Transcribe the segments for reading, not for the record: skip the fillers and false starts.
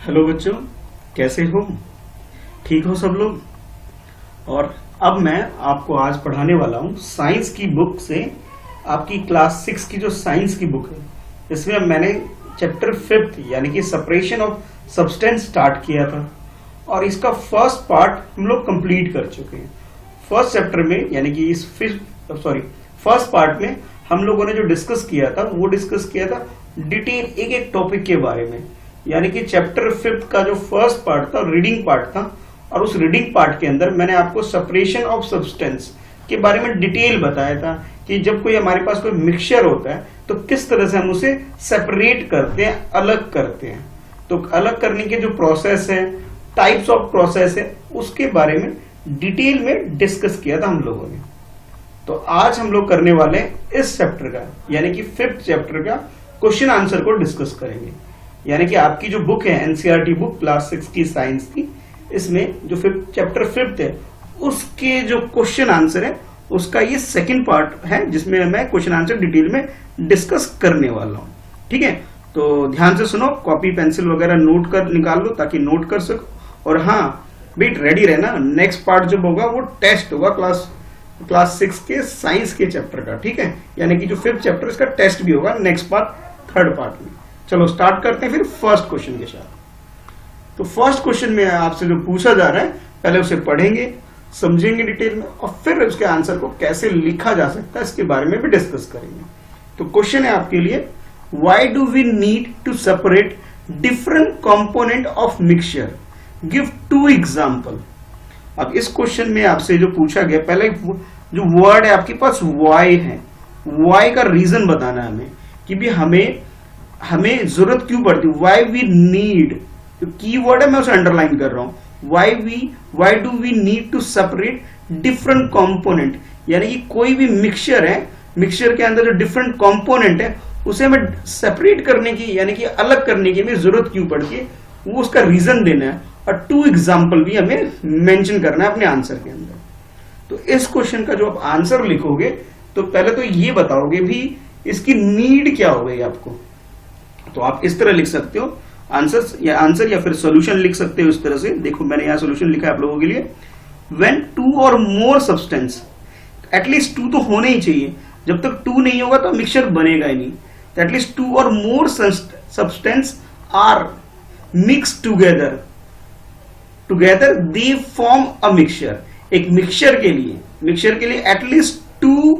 Hello बच्चों, कैसे हो? ठीक हो सब लोग? और अब मैं आपको आज पढ़ाने वाला हूँ साइंस की बुक से। आपकी क्लास 6 की जो साइंस की बुक है, इसमें मैंने चैप्टर 5 यानी कि सेपरेशन ऑफ सब्सटेंस स्टार्ट किया था और इसका फर्स्ट पार्ट हम लोग कंप्लीट कर चुके हैं। फर्स्ट चैप्टर में यानी कि इस फर्स्ट पार्ट में हम लोगों ने जो डिस्कस किया था वो डिस्कस किया था डिटेल एक एक टॉपिक के बारे में। यानी कि चैप्टर 5 का जो फर्स्ट पार्ट था रीडिंग पार्ट था, और उस रीडिंग पार्ट के अंदर मैंने आपको सेपरेशन ऑफ सब्सटेंस के बारे में डिटेल बताया था कि जब कोई हमारे पास कोई मिक्सचर होता है तो किस तरह से हम उसे सेपरेट करते हैं, अलग करते हैं। तो अलग करने के जो प्रोसेस है, टाइप्स ऑफ प्रोसेस है, उसके बारे में डिटेल में डिस्कस किया था हम लोगों ने। तो आज हम लोग करने वाले हैं इस चैप्टर का यानी कि 5th चैप्टर का क्वेश्चन आंसर को डिस्कस करेंगे। यानी कि आपकी जो बुक है एनसीईआरटी बुक क्लास 6 की साइंस की, इसमें जो चैप्टर 5 है उसके जो क्वेश्चन आंसर है उसका ये सेकंड पार्ट है, जिसमें मैं क्वेश्चन आंसर डिटेल में डिस्कस करने वाला हूं। ठीक है, तो ध्यान से सुनो, कॉपी पेंसिल वगैरह नोट कर निकाल लो ताकि नोट कर सको। और हाँ बेट, रेडी रहना, नेक्स्ट पार्ट जब होगा वो टेस्ट होगा क्लास 6 के साइंस के चैप्टर का। ठीक है, यानी कि जो 5th चैप्टर इसका टेस्ट भी होगा नेक्स्ट पार्ट, थर्ड पार्ट में। चलो स्टार्ट करते हैं फिर फर्स्ट क्वेश्चन के साथ। तो फर्स्ट क्वेश्चन में आपसे जो पूछा जा रहा है, पहले उसे पढ़ेंगे, समझेंगे डिटेल में, और फिर उसके आंसर को कैसे लिखा जा सकता है इसके बारे में भी डिस्कस करेंगे। तो क्वेश्चन है आपके लिए, why do we need to separate different component of mixture, give 2 example. अब इस क्वेश्चन में आपसे जो पूछा गया, पहले जो वर्ड है आपके पास वाई है, वाई का रीजन बताना है हमें कि भी हमें जरूरत क्यों पड़ती है, वाई वी नीड, जो की वर्ड है मैं उसे अंडरलाइन कर रहा हूं, why do we need to separate different component. यानी कि कोई भी मिक्सचर है, मिक्सचर के अंदर जो डिफरेंट कंपोनेंट है उसे हमें सेपरेट करने की यानी कि अलग करने की हमें जरूरत क्यों पड़ती है, वो उसका रीजन देना है, और 2 एग्जाम्पल भी हमें मेंशन करना है अपने आंसर के अंदर। तो इस क्वेश्चन का जो आप आंसर लिखोगे तो पहले तो ये बताओगे भी इसकी नीड क्या हो गई आपको। तो आप इस तरह लिख सकते हो आंसर या फिर सॉल्यूशन लिख सकते हो इस तरह से। देखो मैंने यहां सॉल्यूशन लिखा है आप लोगों के लिए, व्हेन 2 और मोर सब्सटेंस, एटलीस्ट 2 तो होने ही चाहिए, जब तक 2 नहीं होगा तो मिक्सचर बनेगा ही नहीं। तो एटलीस्ट 2 और more substance are mix together they form a mixture. एक मिक्सचर के लिए एटलीस्ट 2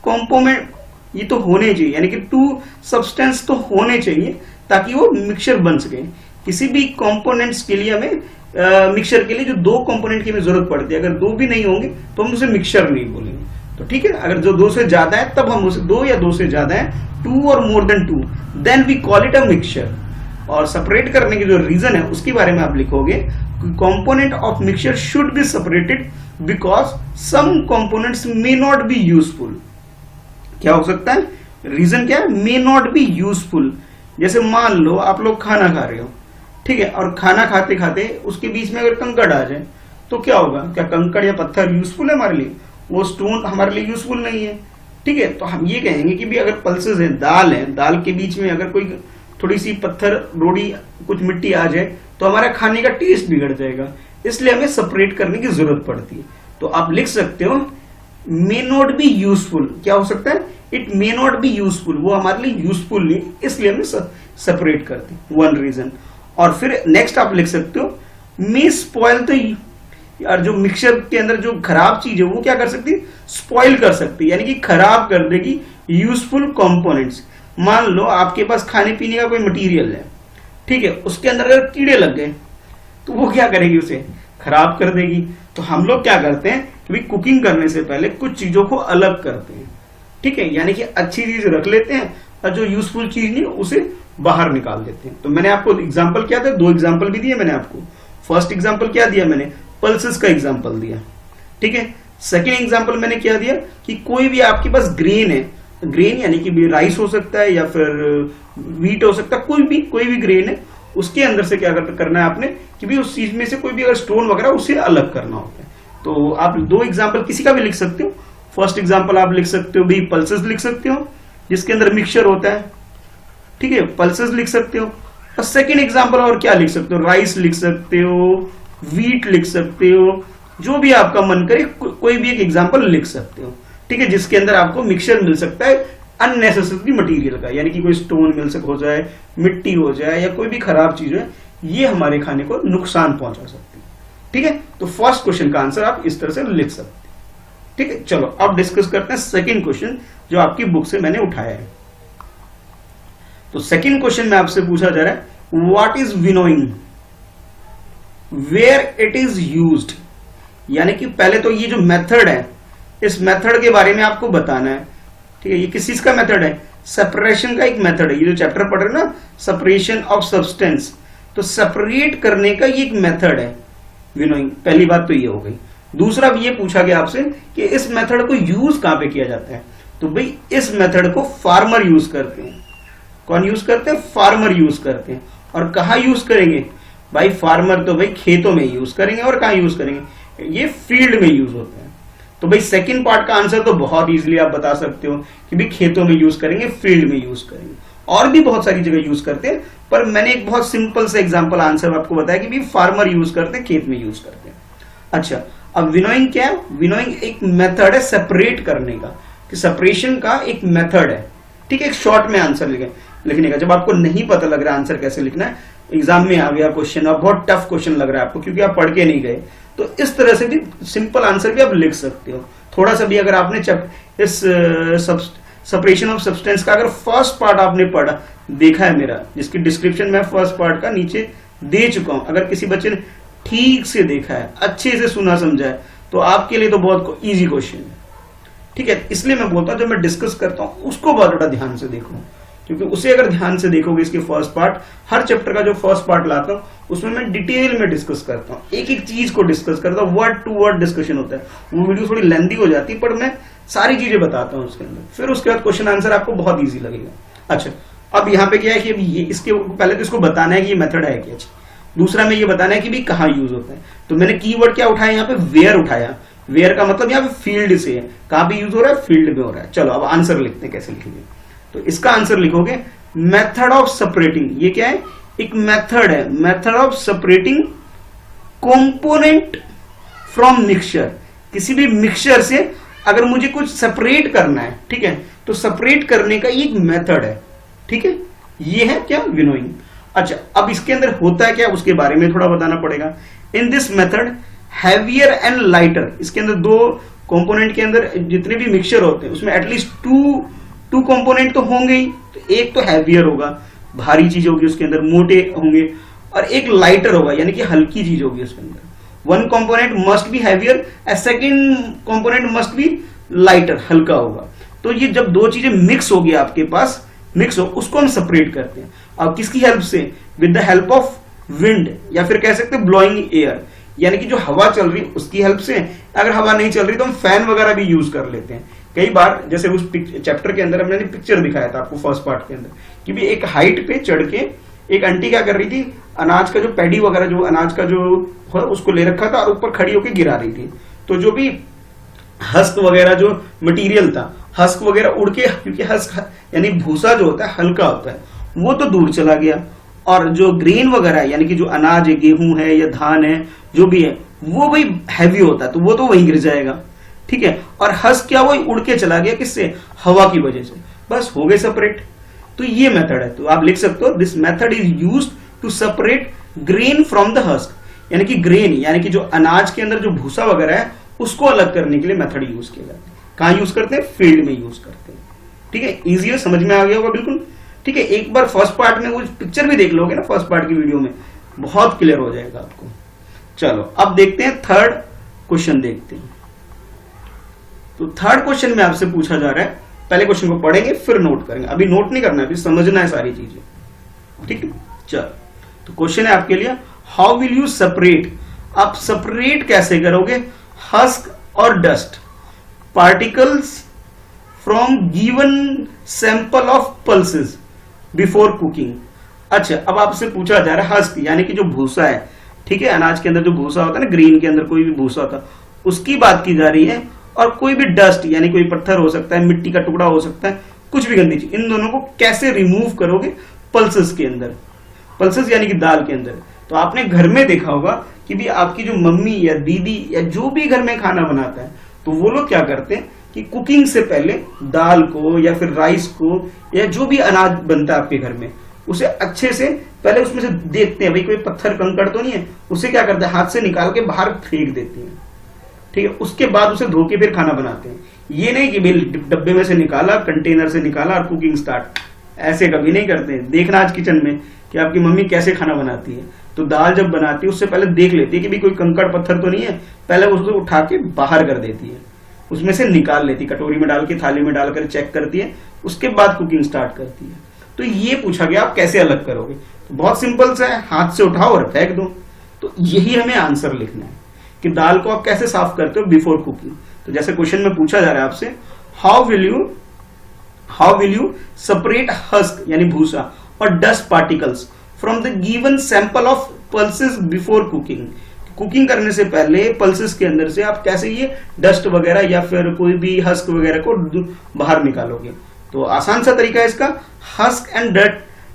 कंपोनेंट ये तो होने चाहिए, यानी कि 2 सब्सटेंस तो होने चाहिए ताकि वो मिक्सचर बन सके। किसी भी कंपोनेंट्स के लिए हमें मिक्सचर के लिए जो 2 कंपोनेंट की हमें जरूरत पड़ती है, अगर 2 भी नहीं होंगे तो हम उसे मिक्सचर नहीं बोलेंगे। तो ठीक है, अगर जो 2 से ज्यादा है तब हम उसे 2 या 2 से ज्यादा है, 2 और more than 2, then we call it a mixture. और सेपरेट करने के जो रीजन है उसके बारे में आप लिखोगे, component of mixture should be separated because some components may not be useful. क्या हो सकता है रीजन, क्या है, मे नॉट बी यूजफुल। जैसे मान लो आप लोग खाना खा रहे हो, ठीक है, और खाना खाते खाते उसके बीच में अगर कंकड़ आ जाए तो क्या होगा, क्या कंकड़ या पत्थर यूजफुल है हमारे लिए? वो स्टोन हमारे लिए यूजफुल नहीं है। ठीक है, तो हम ये कहेंगे कि भी अगर पल्सेस है, दाल के बीच में अगर कोई थोड़ी सी पत्थर, रोड़ी, कुछ मिट्टी आ जाए तो हमारा खाने का टेस्ट बिगड़ जाएगा, इसलिए हमें सेपरेट करने की जरूरत पड़ती है। तो आप लिख सकते हो मे नॉट बी यूजफुल। क्या हो सकता है, it may not be useful, वो हमारे लिए यूजफुल नहीं, इसलिए हमें सेपरेट करते हैं, 1 रीजन। और फिर नेक्स्ट आप लिख सकते हो मे स्पॉइल द, यार जो मिक्सचर के अंदर जो खराब चीज है वो क्या कर सकती है, स्पॉइल कर सकती है, यानी कि खराब कर देगी यूजफुल कंपोनेंट्स। मान लो आपके पास खाने पीने का कोई मटेरियल है, ठीक है, उसके अंदर अगर कीड़े लग गए तो वो क्या करेगी, उसे खराब कर देगी। तो हम लोग क्या करते हैं कि कुकिंग करने से पहले कुछ चीजों को अलग करते हैं, ठीक है, यानी कि अच्छी चीज रख लेते हैं और जो यूजफुल चीज नहीं उसे बाहर निकाल देते हैं। तो मैंने आपको एग्जांपल क्या था, 2 एग्जांपल भी दिए मैंने आपको। फर्स्ट एग्जांपल क्या दिया मैंने, पल्सेस का एग्जांपल दिया, ठीक है। सेकेंड एग्जांपल मैंने क्या दिया कि कोई भी आपके पास ग्रेन है, ग्रेन यानी कि राइस हो सकता है या फिर व्हीट हो सकता है, कोई भी ग्रेन है, उसके अंदर से क्या करना है आपने कि भी उस चीज में से कोई भी अगर स्टोन वगैरह उसे अलग करना होता है। तो आप 2 एग्जांपल किसी का भी लिख सकते हो। फर्स्ट एग्जांपल आप लिख सकते हो भी पल्सेस लिख सकते हो जिसके अंदर मिक्सचर होता है, ठीक है, पल्सेस लिख सकते हो। और सेकेंड एग्जाम्पल और क्या लिख सकते हो, राइस लिख सकते हो, वीट लिख सकते हो, जो भी आपका मन करे कोई भी एक एग्जाम्पल लिख सकते हो, ठीक है, जिसके अंदर आपको मिक्सचर मिल सकता है अननेसेसरी मटेरियल का, यानी कि कोई स्टोन मिल सक हो जाए, मिट्टी हो जाए या कोई भी खराब चीज है, ये हमारे खाने को नुकसान पहुंचा सकती है, ठीक है। तो फर्स्ट क्वेश्चन का आंसर आप इस तरह से लिख सकते हैं, ठीक है। चलो अब डिस्कस करते हैं सेकंड क्वेश्चन जो आपकी बुक से मैंने उठाया है। तो सेकंड क्वेश्चन में आपसे पूछा जा रहा है what is winnowing, where it is used, यानी कि पहले तो ये जो मेथड है इस मेथड के बारे में आपको बताना है, ठीक है। ये किस चीज का मेथड है, सेपरेशन का एक मेथड है, ये जो चैप्टर पढ़ रहे हैं ना सेपरेशन ऑफ सब्सटेंस, तो सेपरेट करने का ये एक मेथड है विनोइंग, पहली बात तो ये हो गई। दूसरा भी ये पूछा गया आपसे कि इस मेथड को यूज कहां पे किया जाता है, तो भाई इस मेथड को फार्मर यूज करते हैं। कौन यूज करते हैं, फार्मर यूज करते हैं। और कहां यूज करेंगे भाई, फार्मर तो भाई खेतों में यूज करेंगे, और कहां यूज करेंगे, ये फील्ड में यूज होते हैं। तो भाई सेकंड पार्ट का आंसर तो बहुत इजीली आप बता सकते हो कि भाई खेतों में यूज करेंगे, फील्ड में यूज करेंगे, और भी बहुत सारी जगह यूज करते हैं, पर मैंने एक बहुत सिंपल सा एग्जांपल आंसर आपको बताया कि भाई फार्मर यूज करते हैं, खेत में यूज करते हैं। अच्छा, अब विनोइंग क्या है, विनोइंग एक मेथड है सेपरेट करने का, कि सेपरेशन का एक मेथड है, ठीक है। एक शॉर्ट में आंसर लिखने का, जब आपको नहीं पता लग रहा आंसर कैसे लिखना है, एग्जाम में आ गया क्वेश्चन और बहुत टफ क्वेश्चन लग रहा है आपको क्योंकि आप पढ़ के नहीं गए, तो इस तरह से भी सिंपल आंसर भी आप लिख सकते हो। थोड़ा सा भी अगर आपने इस सेपरेशन ऑफ सब्सटेंस का अगर फर्स्ट पार्ट आपने पढ़ा देखा है मेरा, जिसकी डिस्क्रिप्शन में फर्स्ट पार्ट का नीचे दे चुका हूं, अगर किसी बच्चे ने ठीक से देखा है, अच्छे से सुना समझा है, तो आपके लिए तो बहुत इजी क्वेश्चन है, ठीक है। इसलिए मैं बोलता हूं जब मैं डिस्कस करता हूं उसको बहुत बड़ा ध्यान से देखो, क्योंकि उसे अगर ध्यान से देखोगे, इसके फर्स्ट पार्ट, हर चैप्टर का जो फर्स्ट पार्ट लाता हूं उसमें मैं डिटेल में डिस्कस करता हूं, एक एक चीज को डिस्कस करता हूं, वर्ड टू वर्ड डिस्कशन होता है। वो वीडियो थोड़ी लेंथी हो जाती है, पर मैं सारी चीजें बताता हूं उसके अंदर, फिर उसके बाद क्वेश्चन आंसर आपको बहुत ईजी लगेगा। अच्छा, अब यहाँ पे क्या है कि ये इसके पहले तो इसको बताना है कि ये मेथड है क्या, दूसरा में ये बताना है कि भाई कहाँ यूज होता है। तो मैंने कीवर्ड क्या उठाया यहाँ पे, वेयर उठाया। वेयर का मतलब यहाँ पे फील्ड से है, कहां पे यूज हो रहा है, फील्ड में हो रहा है। चलो अब आंसर लिखते हैं, कैसे लिखेंगे, तो इसका आंसर लिखोगे मेथड ऑफ सेपरेटिंग, ये क्या है, एक मेथड है, method of separating component from mixture. किसी भी मिक्सचर से अगर मुझे कुछ सेपरेट करना है, ठीक है, तो सेपरेट करने का एक मेथड है, ठीक है, ये है क्या, विनोइंग। अच्छा, अब इसके अंदर होता है क्या उसके बारे में थोड़ा बताना पड़ेगा। In this method heavier and lighter, इसके अंदर दो कंपोनेंट के अंदर जितने भी मिक्सचर होते हैं उसमें एटलीस्ट टू कंपोनेंट तो होंगे ही, तो एक तो हैवियर होगा, भारी चीज होगी उसके अंदर, मोटे होंगे, और एक लाइटर होगा यानी कि हल्की चीज होगी उसके अंदर। One component must be heavier and second component must be lighter, हल्का होगा। तो ये जब दो चीजें मिक्स होगी आपके पास, मिक्स हो, उसको हम सेपरेट करते हैं। अब किसकी हेल्प से, with the help of wind, या फिर कह सकते हैं ब्लोइंग एयर, यानी कि जो हवा चल रही उसकी हेल्प से। अगर हवा नहीं चल रही तो हम फैन वगैरह भी यूज कर लेते हैं कई बार। जैसे उस चैप्टर के अंदर हमने पिक्चर दिखाया था आपको फर्स्ट पार्ट के अंदर, कि भी एक हाइट पे चढ़ के एक आंटी क्या कर रही थी, अनाज का जो पैडी वगैरह, जो अनाज का जो है उसको ले रखा था और ऊपर खड़ी होकर गिरा रही थी। तो जो भी हस्क वगैरह जो मटेरियल था, हस्क वगैरह उड़ के, क्योंकि हस्क यानी भूसा जो होता है हल्का होता है, वो तो दूर चला गया, और जो ग्रेन वगैरह है यानी कि जो अनाज है, गेहूं है या धान है, जो भी है वो भाई हैवी होता है, तो वो तो वहीं गिर जाएगा, ठीक है। और हस्क क्या, वो उड़ के चला गया, किससे, हवा की वजह से, बस हो गए सेपरेट। तो ये मेथड है, तो आप लिख सकते हो this method is used to separate grain from the husk, यानी कि ग्रेन यानी कि जो अनाज के अंदर जो भूसा वगैरह है उसको अलग करने के लिए मेथड यूज किया जाता है। कहां यूज करते हैं, फील्ड में यूज करते हैं, ठीक है। इजी है, समझ में आ गया होगा बिल्कुल, ठीक है। एक बार फर्स्ट पार्ट में वो पिक्चर भी देख लोगे ना फर्स्ट पार्ट की वीडियो में, बहुत क्लियर हो जाएगा आपको। चलो अब देखते हैं थर्ड क्वेश्चन, देखते हैं। तो थर्ड क्वेश्चन में आपसे पूछा जा रहा है, पहले क्वेश्चन को पढ़ेंगे फिर नोट करेंगे, अभी नोट नहीं करना है, अभी समझना है सारी चीजें, ठीक है। चलो, तो क्वेश्चन है आपके लिए, हाउ विल यू सेपरेट, आप सेपरेट कैसे करोगे हस्क और dust particles from given sample of pulses before cooking. अच्छा, अब आपसे पूछा जा रहा है हस्क यानी कि जो भूसा है, ठीक है, अनाज के अंदर जो भूसा होता है ना, ग्रीन के अंदर कोई भी भूसा होता है, उसकी बात की जा रही है, और कोई भी डस्ट यानी कोई पत्थर हो सकता है, मिट्टी का टुकड़ा हो सकता है, कुछ भी गंदी चीज, इन दोनों को कैसे रिमूव करोगे पल्सेस के अंदर। पल्सेस यानी कि दाल के अंदर। तो आपने घर में देखा होगा कि भी आपकी जो मम्मी या दीदी या जो भी घर में खाना बनाता है, तो वो लोग क्या करते हैं कि कुकिंग से पहले दाल को या फिर राइस को या जो भी अनाज बनता है आपके घर में, उसे अच्छे से पहले उसमें से देखते हैं भाई कोई पत्थर कंकड़ तो नहीं है, उसे क्या करते हैं हाथ से निकाल के बाहर फेंक देते हैं, ठीक है। उसके बाद उसे धो के फिर खाना बनाते हैं। ये नहीं कि भाई डब्बे में से निकाला, कंटेनर से निकाला और कुकिंग स्टार्ट, ऐसे कभी नहीं करते। देखना आज किचन में कि आपकी मम्मी कैसे खाना बनाती है, तो दाल जब बनाती है उससे पहले देख लेती है कि भाई कोई कंकड़ पत्थर तो नहीं है, पहले उसको उठा के बाहर कर देती है, उसमें से निकाल लेती, कटोरी में डाल के थाली में डालकर चेक करती है, उसके बाद कुकिंग स्टार्ट करती है। तो ये पूछा गया आप कैसे अलग करोगे, तो बहुत सिंपल सा है, हाथ से उठाओ और फेंक दो। तो यही हमें आंसर लिखना है कि दाल को आप कैसे साफ करते हो बिफोर कुकिंग। तो जैसे क्वेश्चन में पूछा जा रहा है आपसे, how will you separate husk यानी भूसा और dust particles from the given sample of pulses before cooking. Cooking करने से पहले पल्सेस के अंदर से आप कैसे ये डस्ट वगैरह या फिर कोई भी हस्क वगैरह को बाहर निकालोगे। तो आसान सा तरीका है इसका, husk and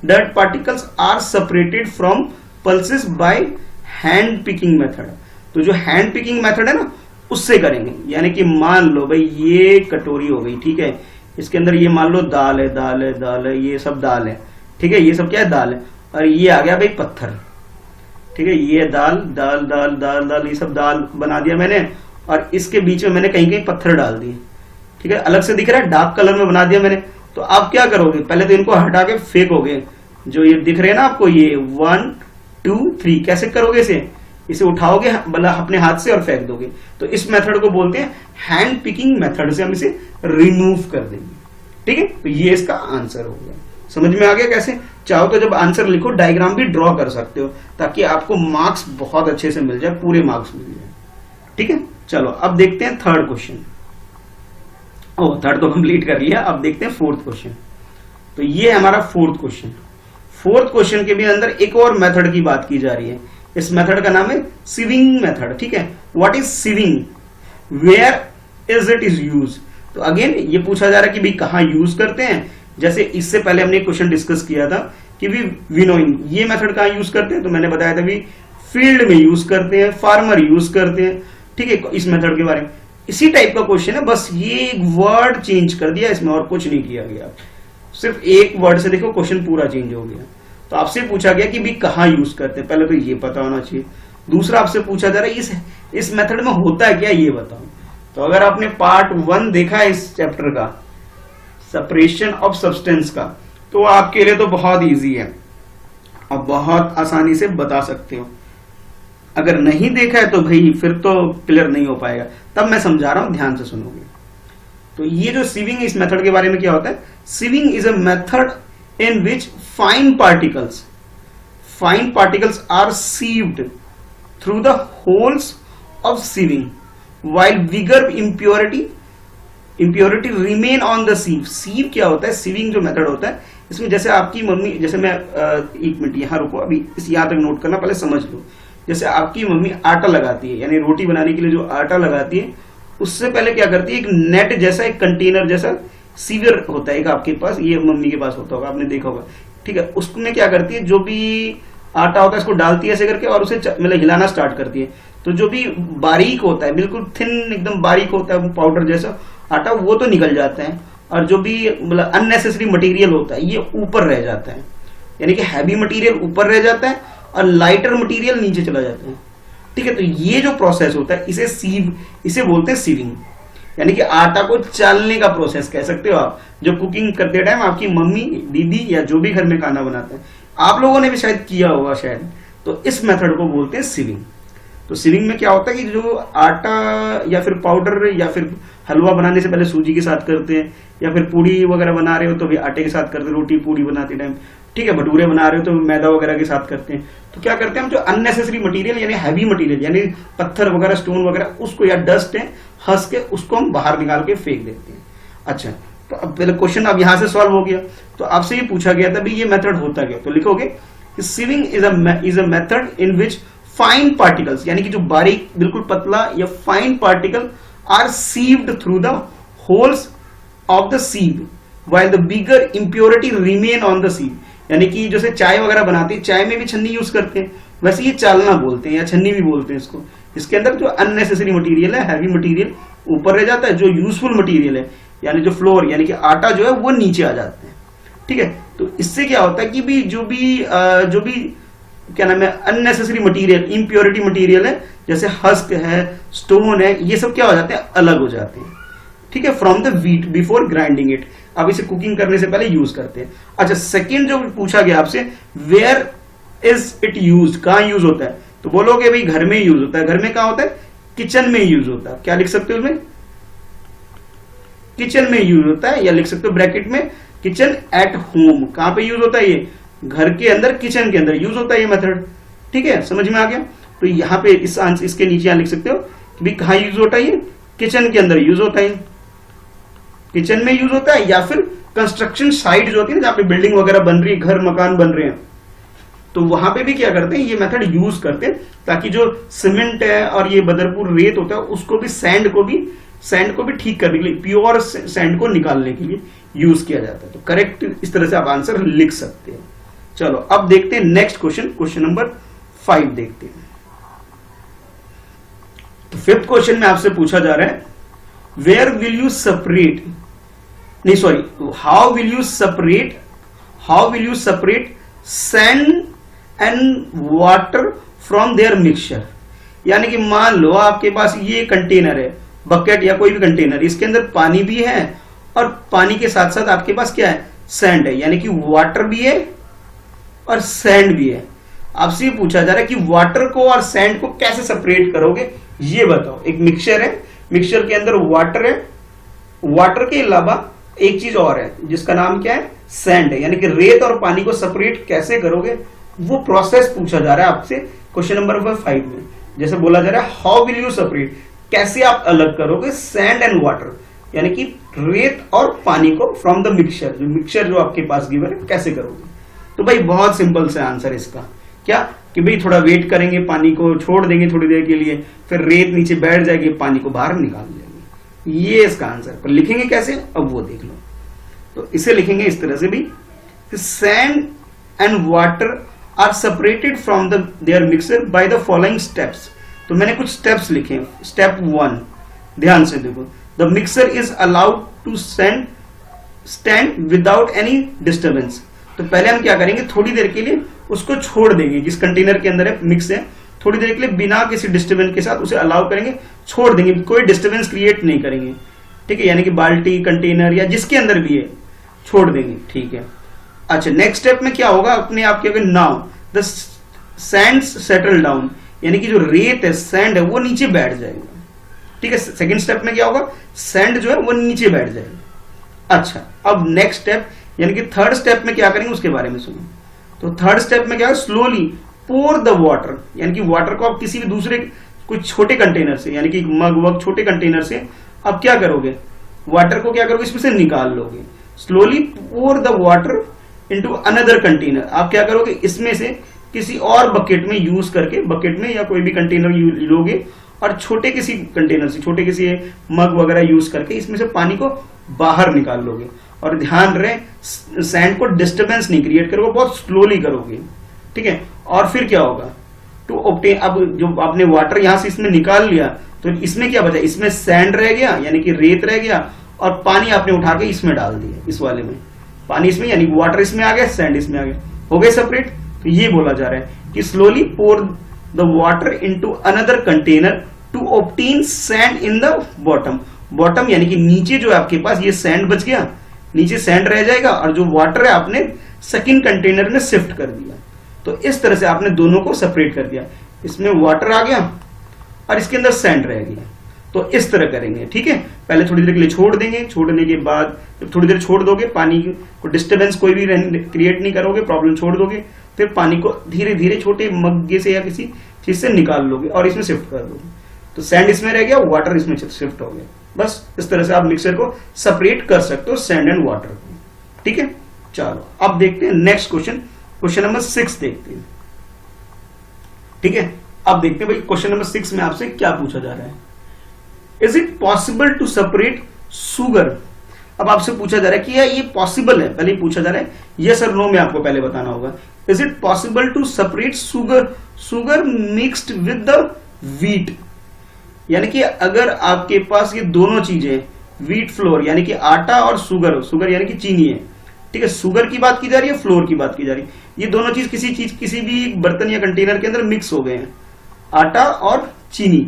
dirt particles are separated from pulses by hand picking method. तो जो हैंड पिकिंग मेथड है ना, उससे करेंगे। यानी कि मान लो भाई ये कटोरी हो गई, ठीक है, इसके अंदर ये मान लो दाल है, ये सब दाल है, ठीक है, ये सब क्या है, दाल है, और ये आ गया भाई पत्थर, ठीक है, ये दाल दाल दाल दाल दाल ये सब दाल बना दिया मैंने, और इसके बीच में मैंने कहीं कहीं पत्थर डाल दिए, ठीक है, अलग से दिख रहा है, डार्क कलर में बना दिया मैंने। तो आप क्या करोगे, पहले तो इनको हटा के फेंकोगे, जो ये दिख रहे हैं ना आपको, ये 1 2 3, कैसे करोगे इसे उठाओगे मतलब अपने हाथ से और फेंक दोगे। तो इस मेथड को बोलते हैं हैंड पिकिंग मेथड से हम इसे रिमूव कर देंगे, ठीक है। तो ये इसका आंसर हो गया। समझ में आ गया कैसे? चाहो तो जब आंसर लिखो डायग्राम भी ड्रॉ कर सकते हो, ताकि आपको मार्क्स बहुत अच्छे से मिल जाए, पूरे मार्क्स मिल जाए, ठीक है। चलो अब देखते हैं थर्ड क्वेश्चन। थर्ड तो कंप्लीट कर लिया, अब देखते हैं फोर्थ क्वेश्चन। तो ये हमारा फोर्थ क्वेश्चन। फोर्थ क्वेश्चन के भी अंदर एक और मेथड की बात की जा रही है। इस मेथड का नाम है सीविंग मेथड, ठीक है। What is sieving, where is it is use. तो अगेन ये पूछा जा रहा है कि भाई कहां यूज करते हैं। जैसे इससे पहले हमने क्वेश्चन डिस्कस किया था कि भी विनोइंग, ये मेथड कहां यूज करते हैं, तो मैंने बताया था भी फील्ड में यूज करते हैं, फार्मर यूज करते हैं, ठीक है, इस मेथड के बारे में। इसी टाइप का क्वेश्चन है, बस ये एक वर्ड चेंज कर दिया इसमें, और कुछ नहीं किया गया। सिर्फ एक वर्ड से देखो क्वेश्चन पूरा चेंज हो गया। तो आपसे पूछा गया कि भी कहां यूज करते हैं, पहले तो ये पता होना चाहिए। दूसरा आपसे पूछा जा रहा है इस मेथड में होता है क्या, ये बताओ। तो अगर आपने पार्ट 1 देखा है इस चैप्टर का, सेपरेशन ऑफ सब्सटेंस का, तो आपके लिए तो बहुत इजी है और बहुत आसानी से बता सकते हो। अगर नहीं देखा है तो भाई फिर तो क्लियर नहीं हो पाएगा, तब मैं समझा रहा हूं, ध्यान से सुनोगे। तो ये जो सीविंग, इस मेथड के बारे में क्या होता है, sieving is a method in which fine particles are sieved through the holes of sieving while bigger impurity remain on the sieve। sieve क्या होता है, sieving जो मेथड होता है, इसमें जैसे आपकी मम्मी, जैसे मैं एक मिनट यहाँ रुको, अभी इस यहाँ तक नोट करना, पहले समझ लो। जैसे आपकी मम्मी आटा लगाती है, यानी रोटी बनाने के लिए जो आटा लगाती है, उससे पहले क्या करती है, एक नेट जैसा, एक कंटेनर जैसा सीवियर होता है एक आपके पास, ये मम्मी के पास होता होगा, आपने देखा होगा, ठीक है। उसमें क्या करती है, जो भी आटा होता है इसको डालती है ऐसे करके, और उसे मतलब हिलाना स्टार्ट करती है। तो जो भी बारीक होता है, बिल्कुल थिन एकदम बारीक होता है पाउडर जैसा आटा, वो तो निकल जाता है, और जो भी मतलब अननेसेसरी मटेरियल होता है ये ऊपर रह जाता है। यानी कि हैवी मटेरियल ऊपर रह जाता है और लाइटर मटेरियल नीचे चला जाता है, ठीक है। तो ये जो प्रोसेस होता है इसे बोलते हैं सीविंग, यानी कि आटा को चालने का प्रोसेस कह सकते हो आप। जो कुकिंग करते टाइम आपकी मम्मी, दीदी या जो भी घर में खाना बनाते हैं, आप लोगों ने भी शायद किया होगा शायद, तो इस मेथड को बोलते हैं सीविंग। तो सीविंग में क्या होता है कि जो आटा या फिर पाउडर या फिर हलवा बनाने से पहले सूजी के साथ करते हैं, या फिर पूड़ी वगैरह बना रहे हो तो भी आटे के साथ करते हैं, रोटी पूड़ी बनाते टाइम, ठीक है, भटूरे बना रहे हो तो मैदा वगैरह के साथ करते हैं। तो क्या करते हैं हम, जो अननेसेसरी मटेरियल यानी हैवी मटेरियल यानी पत्थर वगैरह, स्टोन वगैरह, उसको या डस्ट है हंस के उसको हम बाहर निकाल के फेंक देते हैं। अच्छा, तो अब पहले क्वेश्चन अब यहां से सॉल्व हो गया। तो आपसे ये पूछा गया था भी ये मेथड होता क्या, तो लिखोगे कि sieving is a method in which fine particles, यानी कि जो बारीक बिल्कुल पतला या fine particle are sieved through the holes of the sieve while the bigger impurity remain on the sieve। यानी कि जैसे चाय वगैरह बनाते हैं, चाय में भी छन्नी यूज करते हैं, वैसे ये चालना बोलते हैं या छन्नी भी बोलते हैं इसको। इसके अंदर जो अननेसेसरी मटेरियल है, हैवी मटेरियल ऊपर रह जाता है, जो यूजफुल मटेरियल है यानी जो फ्लोर यानी कि आटा जो है वो नीचे आ जाते हैं। ठीक है, तो इससे क्या होता है कि भी जो भी क्या नाम है अननेसेसरी मटेरियल, इम्प्योरिटी मटेरियल है, जैसे हस्क है, स्टोन है, ये सब क्या हो जाते हैं, अलग हो जाते हैं। ठीक है, from the wheat before grinding it. अब इसे कुकिंग करने से पहले यूज करते हैं। अच्छा, सेकेंड जो पूछा गया आपसे, वेयर इज इट यूज, कहां यूज होता है, तो बोलोगे भाई घर में यूज होता है। घर में कहां होता है, किचन में यूज होता है। क्या लिख सकते हो उसमें, किचन में यूज होता है, या लिख सकते हो ब्रैकेट में किचन एट होम। कहां पे यूज होता है, ये घर के अंदर, किचन के अंदर यूज होता है ये मेथड। ठीक है, समझ में आ गया। तो यहां पे इसके नीचे यहां लिख सकते हो कि भाई कहां यूज होता है, ये किचन के अंदर यूज होता है, किचन में यूज होता है, या फिर कंस्ट्रक्शन साइट जो होती है ना, जहां पे बिल्डिंग वगैरह बन रही है, घर मकान बन रहे हैं, तो वहां पे भी क्या करते हैं, ये मेथड यूज करते हैं, ताकि जो सीमेंट है और ये बदरपुर रेत होता है उसको भी, सैंड को भी ठीक करने के लिए, प्योर सैंड को निकालने के लिए यूज किया जाता है। तो करेक्ट इस तरह से आप आंसर लिख सकते हैं। चलो अब देखते हैं नेक्स्ट क्वेश्चन, क्वेश्चन नंबर 5 देखते हैं। तो 5th क्वेश्चन में आपसे पूछा जा रहा है, वेयर विल यू सेपरेट, नहीं sorry, how will you separate sand and water from their mixture. यानी कि मान लो आपके पास ये कंटेनर है, बकेट या कोई भी कंटेनर, इसके अंदर पानी भी है और पानी के साथ साथ आपके पास क्या है, सैंड है, यानी कि वाटर भी है और सैंड भी है। आपसे ये पूछा जा रहा है कि वाटर को और सैंड को कैसे सेपरेट करोगे, ये बताओ। एक मिक्सचर है, मिक्सचर के अंदर वाटर है, वाटर के अलावा एक चीज और है जिसका नाम क्या है, सैंड है, यानी कि रेत और पानी को सेपरेट कैसे करोगे, वो प्रोसेस पूछा जा रहा है आपसे क्वेश्चन नंबर 5 में। जैसे बोला जा रहा है, हाउ विल यू सेपरेट, कैसे आप अलग करोगे सैंड एंड वाटर, यानी कि रेत और पानी को फ्रॉम द मिक्सचर, जो मिक्सचर जो आपके पास गिवन है, कैसे करोगे। तो भाई बहुत सिंपल से आंसर इसका क्या, कि भाई थोड़ा वेट करेंगे, पानी को छोड़ देंगे थोड़ी देर के लिए, फिर रेत नीचे बैठ जाएगी, पानी को बाहर निकाल देंगे, ये इसका आंसर। पर लिखेंगे कैसे, अब वो देख लो। तो इसे लिखेंगे इस तरह से भी, sand and water are separated from their mixture by the following steps. तो मैंने कुछ स्टेप्स लिखे। स्टेप 1, ध्यान से देखो, the mixture is allowed to stand without any disturbance. तो पहले हम क्या करेंगे, थोड़ी देर के लिए उसको छोड़ देंगे, जिस कंटेनर के अंदर है मिक्स है, थोड़ी देर के लिए बिना किसी डिस्टर्बेंस के साथ उसे अलाउ करेंगे, छोड़ देंगे, कोई डिस्टर्बेंस क्रिएट नहीं करेंगे। ठीक है, यानी कि बाल्टी, कंटेनर या जिसके अंदर भी है, छोड़ देंगे। ठीक है, अच्छा नेक्स्ट स्टेप में क्या होगा, अपने आप क्या, now the sand settle down, यानी कि जो रेत है, सैंड है, वो नीचे बैठ जाएगा। ठीक है, सेकंड स्टेप में क्या होगा, सैंड जो है वो नीचे बैठ जाएगा। अच्छा, अब नेक्स्ट स्टेप यानी कि थर्ड स्टेप में क्या करेंगे उसके बारे में सुनो। तो थर्ड स्टेप में क्या है, स्लोली पोर द वाटर, यानी कि वाटर को आप किसी भी दूसरे कुछ छोटे कंटेनर से, यानी कि मग वग छोटे कंटेनर से आप क्या करोगे, वाटर को क्या करोगे, इसमें से निकाल लोगे। Slowly pour the water into another container, आप क्या करोगे, इसमें से किसी और बकेट में यूज करके, बकेट में या कोई भी कंटेनर लोगे और छोटे किसी कंटेनर से, छोटे किसी मग वगैरह यूज करके इसमें से पानी को बाहर निकाल लोगे। और ध्यान रहे, सैंड को डिस्टर्बेंस नहीं क्रिएट करोगे, बहुत स्लोली करोगे। ठीक है, और फिर क्या होगा, टू ऑब्टेन, अब जो आपने वाटर यहां से इसमें निकाल लिया, तो इसमें क्या बचा, इसमें सैंड रह गया, यानी कि रेत रह गया, और पानी आपने उठा के इसमें डाल दिया, इस वाले में पानी इसमें, यानी वाटर इसमें आ गया, सैंड इसमें आ गया, हो गए सेपरेट। तो ये बोला जा रहा है कि slowly pour the water into another container to obtain sand in the bottom. Bottom यानी कि नीचे जो आपके पास ये सैंड बच गया, नीचे सैंड रह जाएगा, और जो वाटर है आपने सेकंड कंटेनर में शिफ्ट कर दिया। तो इस तरह से आपने दोनों को सेपरेट कर दिया, इसमें वाटर आ गया और इसके अंदर सैंड रह गया। तो इस तरह करेंगे। ठीक है, पहले थोड़ी देर के लिए छोड़ देंगे, छोड़ने के बाद जब थोड़ी देर छोड़ दोगे, पानी को डिस्टर्बेंस कोई भी क्रिएट नहीं करोगे, प्रॉब्लम छोड़ दोगे, फिर पानी को धीरे धीरे छोटे मग्गे से या किसी चीज से निकाल लोगे और इसमें शिफ्ट कर दोगे। तो सैंड इसमें रह गया, वाटर इसमें शिफ्ट हो गया। बस इस तरह से आप मिक्सर को सेपरेट कर सकते हो, सैंड एंड वाटर को। ठीक है, चलो अब देखते हैं नेक्स्ट क्वेश्चन, क्वेश्चन नंबर 6 देखते हैं। ठीक है, अब देखते हैं भाई क्वेश्चन नंबर 6 में आपसे क्या पूछा जा रहा है। Is it possible to separate sugar अब आपसे पूछा जा रहा है कि यार ये पॉसिबल है, पहले ही पूछा जा रहा है यस और नो में आपको पहले बताना होगा। Is it possible to separate sugar mixed with the wheat, यानी कि अगर आपके पास ये दोनों चीजें व्हीट फ्लोर यानी कि आटा और सुगर यानी कि चीनी है, ठीक है, सुगर की बात की जा रही है, फ्लोर की बात की जा रही है, ये दोनों चीज किसी भी बर्तन या कंटेनर के अंदर मिक्स हो गए हैं, आटा और चीनी,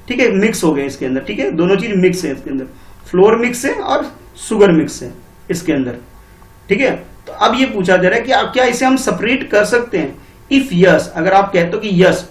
ठीक है, मिक्स हो गए इसके अंदर, ठीक है, दोनों चीज मिक्स है इसके अंदर, फ्लोर मिक्स है और सुगर मिक्स है इसके अंदर, ठीक है। तो अब ये पूछा जा रहा है कि आप क्या इसे हम सेपरेट कर सकते हैं। इफ यस, अगर आप कहते हो कि यस,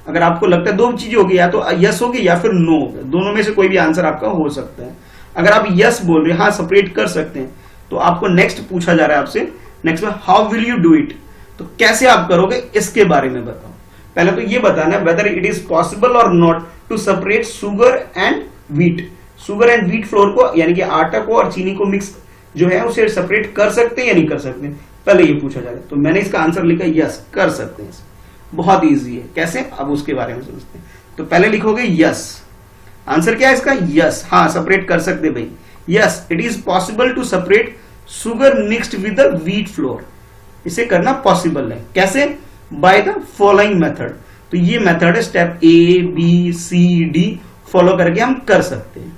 अगर आपको लगता है दो चीजें होगी, या तो यस होगी या फिर नो होगा, दोनों में से कोई भी आंसर आपका हो सकता है। अगर आप यस बोल रहे हैं, हाँ सेपरेट कर सकते हैं, तो आपको नेक्स्ट पूछा जा रहा है आपसे, नेक्स्ट में how will you do it, तो कैसे आप करोगे इसके बारे में बताओ। पहले तो ये बताना है whether it is possible or not to separate sugar and wheat flour को, यानी कि आटा को और चीनी को मिक्स जो है उसे सेपरेट कर सकते हैं या नहीं कर सकते, पहले ये पूछा जा रहा है। तो मैंने इसका आंसर लिखा यस, कर सकते हैं, बहुत इजी है। कैसे, अब उसके बारे में समझते हैं। तो पहले लिखोगे यस, आंसर क्या है इसका, यस, हाँ सेपरेट कर सकते भाई, yes it is possible to separate sugar mixed with the wheat flour, इसे करना पॉसिबल है। कैसे, बाय द फॉलोइंग मेथड, तो ये मेथड है step A B C D follow करके हम कर सकते हैं,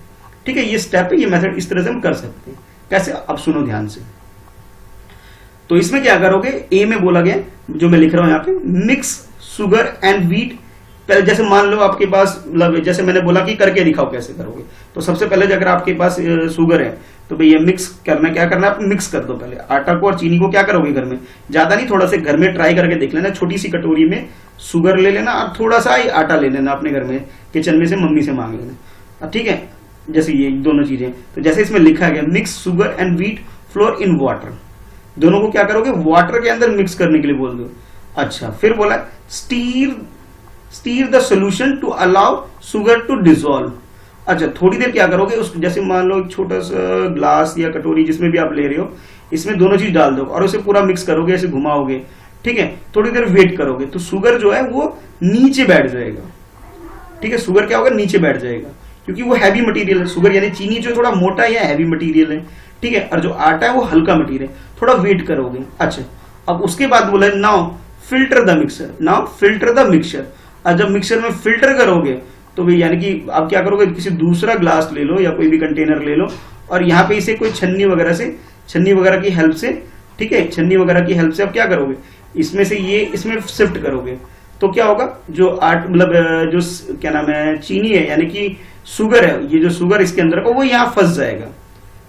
ठीक है, ये स्टेप है, ये मेथड इस तरह से हम कर सकते हैं। कैसे, अब सुनो ध्यान से। तो इसमें क्या करोगे, ए में बोला गया जो मैं लिख रहा हूं यहां पे, मिक्स सुगर एंड व्हीट। पहले जैसे मान लो आपके पास, मतलब जैसे मैंने बोला कि करके दिखाओ कैसे करोगे, तो सबसे पहले अगर आपके पास सुगर है तो भैया मिक्स करना, क्या करना है, आप मिक्स कर दो पहले आटा को और चीनी को। क्या करोगे घर में, ज्यादा नहीं, थोड़ा सा घर में ट्राई करके देख लेना, छोटी सी कटोरी में सुगर ले लेना और थोड़ा सा ही आटा ले लेना, अपने घर में किचन में से मम्मी से मांग लेना, ठीक है, जैसे ये दोनों चीजें। तो जैसे इसमें लिखा गया mix sugar and wheat floor in water, दोनों को क्या करोगे, वाटर के अंदर मिक्स करने के लिए बोल दो। अच्छा, फिर बोला stir the solution to allow sugar to dissolve. अच्छा, थोड़ी देर क्या करोगे, उस जैसे मान लो एक छोटा सा ग्लास या कटोरी जिसमें भी आप ले रहे हो, इसमें दोनों चीज डाल दो और उसे पूरा मिक्स करोगे, ऐसे घुमाओगे, ठीक है, थोड़ी देर वेट करोगे तो सुगर जो है वो नीचे बैठ जाएगा, ठीक है, सुगर क्या होगा, नीचे बैठ जाएगा, क्योंकि वो हैवी मटेरियल है, सुगर यानी चीनी जो थोड़ा मोटा या हैवी मटेरियल है, ठीक है, और जो आटा है वो हल्का मटेरियल, थोड़ा वेट करोगे। अच्छा, अब उसके बाद बोला now filter the mixer, now filter the mixer. और जब मिक्सर में फिल्टर करोगे तो भी यानी कि आप क्या करोगे, किसी दूसरा ग्लास ले लो या कोई भी कंटेनर ले लो और यहाँ पे इसे कोई छन्नी वगैरह की हेल्प से, ठीक है, छन्नी वगैरह की हेल्प से आप क्या करोगे, इसमें से ये इसमें शिफ्ट करोगे, तो क्या होगा, जो मतलब जो क्या नाम है, चीनी है यानी कि सुगर है, ये जो सुगर इसके अंदर का वो यहाँ फंस जाएगा।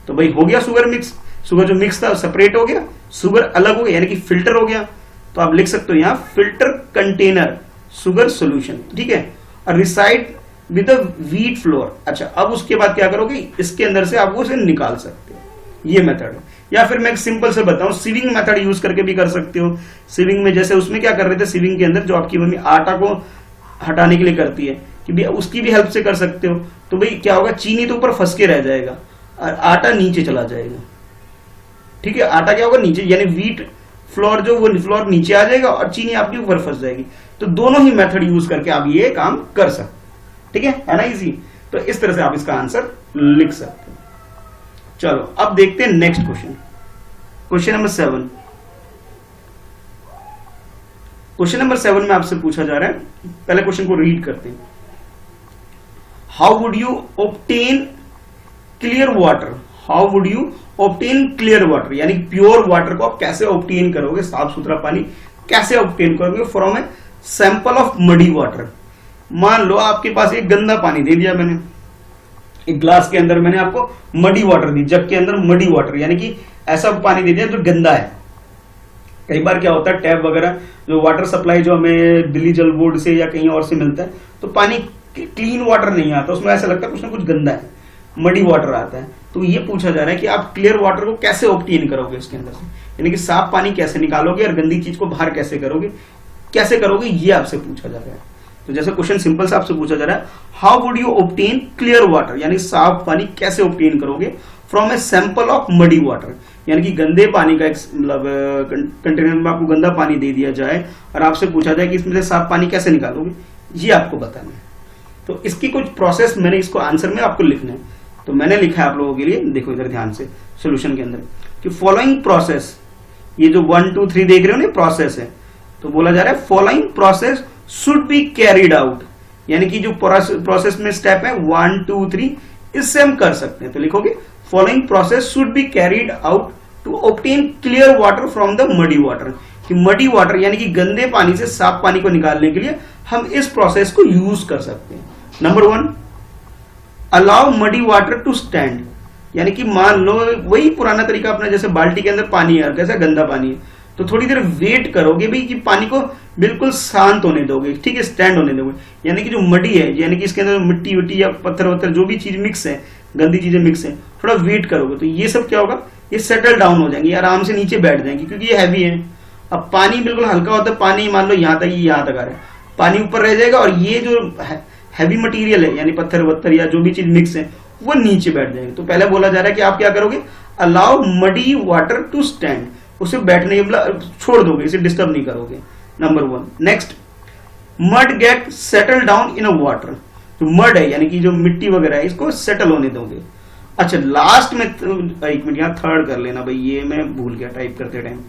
तो भाई हो गया सुगर मिक्स, सुगर जो मिक्स था सेपरेट हो गया, सुगर अलग हो गया यानी कि फिल्टर हो गया। तो आप लिख सकते हो यहाँ फिल्टर कंटेनर सुगर सोल्यूशन, ठीक है, और रिसाइड विद व्हीट फ्लोर। अच्छा, अब उसके बाद क्या करोगे, इसके अंदर से आप वो उसे निकाल सकते हो, ये मेथड है। या फिर मैं एक सिंपल से बताऊं, सीविंग मेथड यूज करके भी कर सकते हो। सीविंग में जैसे उसमें क्या कर रहे थे, सीविंग के अंदर जो आपकी मम्मी आटा को हटाने के लिए करती है, कि भी उसकी भी हेल्प से कर सकते हो। तो भाई क्या होगा, चीनी तो ऊपर फंस के रह जाएगा और आटा नीचे चला जाएगा, ठीक है, आटा क्या होगा नीचे, यानी व्हीट फ्लोर जो वो फ्लोर नीचे आ जाएगा और चीनी आपकी ऊपर फंस जाएगी। तो दोनों ही मेथड यूज करके आप ये काम कर सकते, ठीक है ना, इजी। तो इस तरह से आप इसका आंसर लिख सकते हो। चलो अब देखते हैं next question, question number 7। Question number 7 में आपसे पूछा जा रहा है, पहले क्वेश्चन को रीड करते हैं। How would you obtain clear water, how would you obtain clear water, यानी प्योर वाटर को आप कैसे ऑब्टेन करोगे, साफ सुथरा पानी कैसे ऑब्टेन करोगे from a sample of muddy water. मान लो आपके पास एक गंदा पानी दे दिया मैंने, एक ग्लास के अंदर मैंने आपको मडी वाटर दी, जग के अंदर मडी वाटर यानी कि ऐसा पानी दे दिया जो गंदा है। कई बार क्या होता है, टैप वगैरह जो वाटर सप्लाई जो हमें दिल्ली जल बोर्ड से या कहीं और से मिलता है, तो पानी क्लीन वाटर नहीं आता, उसमें ऐसा लगता है कुछ ना कुछ गंदा है, मडी वाटर आता है। तो ये पूछा जा रहा है कि आप क्लियर वाटर को कैसे ऑब्टेन करोगे इसके अंदर से, यानी कि साफ पानी कैसे निकालोगे और गंदी चीज को बाहर कैसे करोगे, ये आपसे पूछा जा रहा है। तो जैसे क्वेश्चन सिंपल से आपसे पूछा जा रहा है, how would you obtain clear water, यानी साफ पानी कैसे ऑब्टेन करोगे from a sample of muddy water, यानी कि गंदे पानी का एक मतलब कंटेनर में आपको गंदा पानी दे दिया जाए और आपसे पूछा जाए कि इसमें से साफ पानी कैसे निकालोगे, ये आपको बताना है। तो इसकी कुछ प्रोसेस मैंने इसको आंसर में आपको लिखना है। तो मैंने लिखा है आप लोगों के लिए, देखो इधर ध्यान से सोल्यूशन के अंदर कि फॉलोइंग प्रोसेस, ये जो 1 2 3 देख रहे हो ना प्रोसेस है, तो बोला जा रहा है following process should be carried out, यानी कि जो प्रोसेस में स्टेप है 1 2 3 इससे हम कर सकते हैं। तो लिखोगे following process should be carried out to obtain clear water from the muddy water, कि मडी वाटर यानी कि गंदे पानी से साफ पानी को निकालने के लिए हम इस प्रोसेस को यूज कर सकते हैं। Number 1, allow muddy water to stand, यानी कि मान लो वही पुराना तरीका अपना, जैसे बाल्टी के अंदर पानी है, कैसा गंदा पानी है, तो थोड़ी देर वेट करोगे भाई कि पानी को बिल्कुल शांत होने दोगे, ठीक है, स्टैंड होने दोगे, यानी कि जो मडी है, यानी कि इसके अंदर मिट्टी विट्टी या पत्थर वत्थर जो भी चीज मिक्स है, गंदी चीजें मिक्स है, थोड़ा वेट करोगे तो ये सब क्या होगा, ये सेटल डाउन हो जाएंगे, आराम से नीचे बैठ जाएंगे, क्योंकि ये हैवी है। अब पानी बिल्कुल हल्का होता है, पानी मान लो यहाँ तक, यहाँ तक आ रहा है, पानी ऊपर रह जाएगा और ये जो हैवी मटेरियल है यानी पत्थर वत्थर या जो भी चीज मिक्स है वो नीचे बैठ जाएंगे। तो पहले बोला जा रहा है कि आप क्या करोगे, allow muddy water to stand, उसे बैठने के छोड़ दोगे, इसे डिस्टर्ब नहीं करोगे। Number 1। Next, mud get settle down in a water, जो मड है यानी कि जो मिट्टी वगैरह है इसको सेटल होने दोगे। अच्छा, लास्ट में एक मिनट यहाँ थर्ड कर लेना भाई, ये मैं भूल गया टाइप करते टाइम,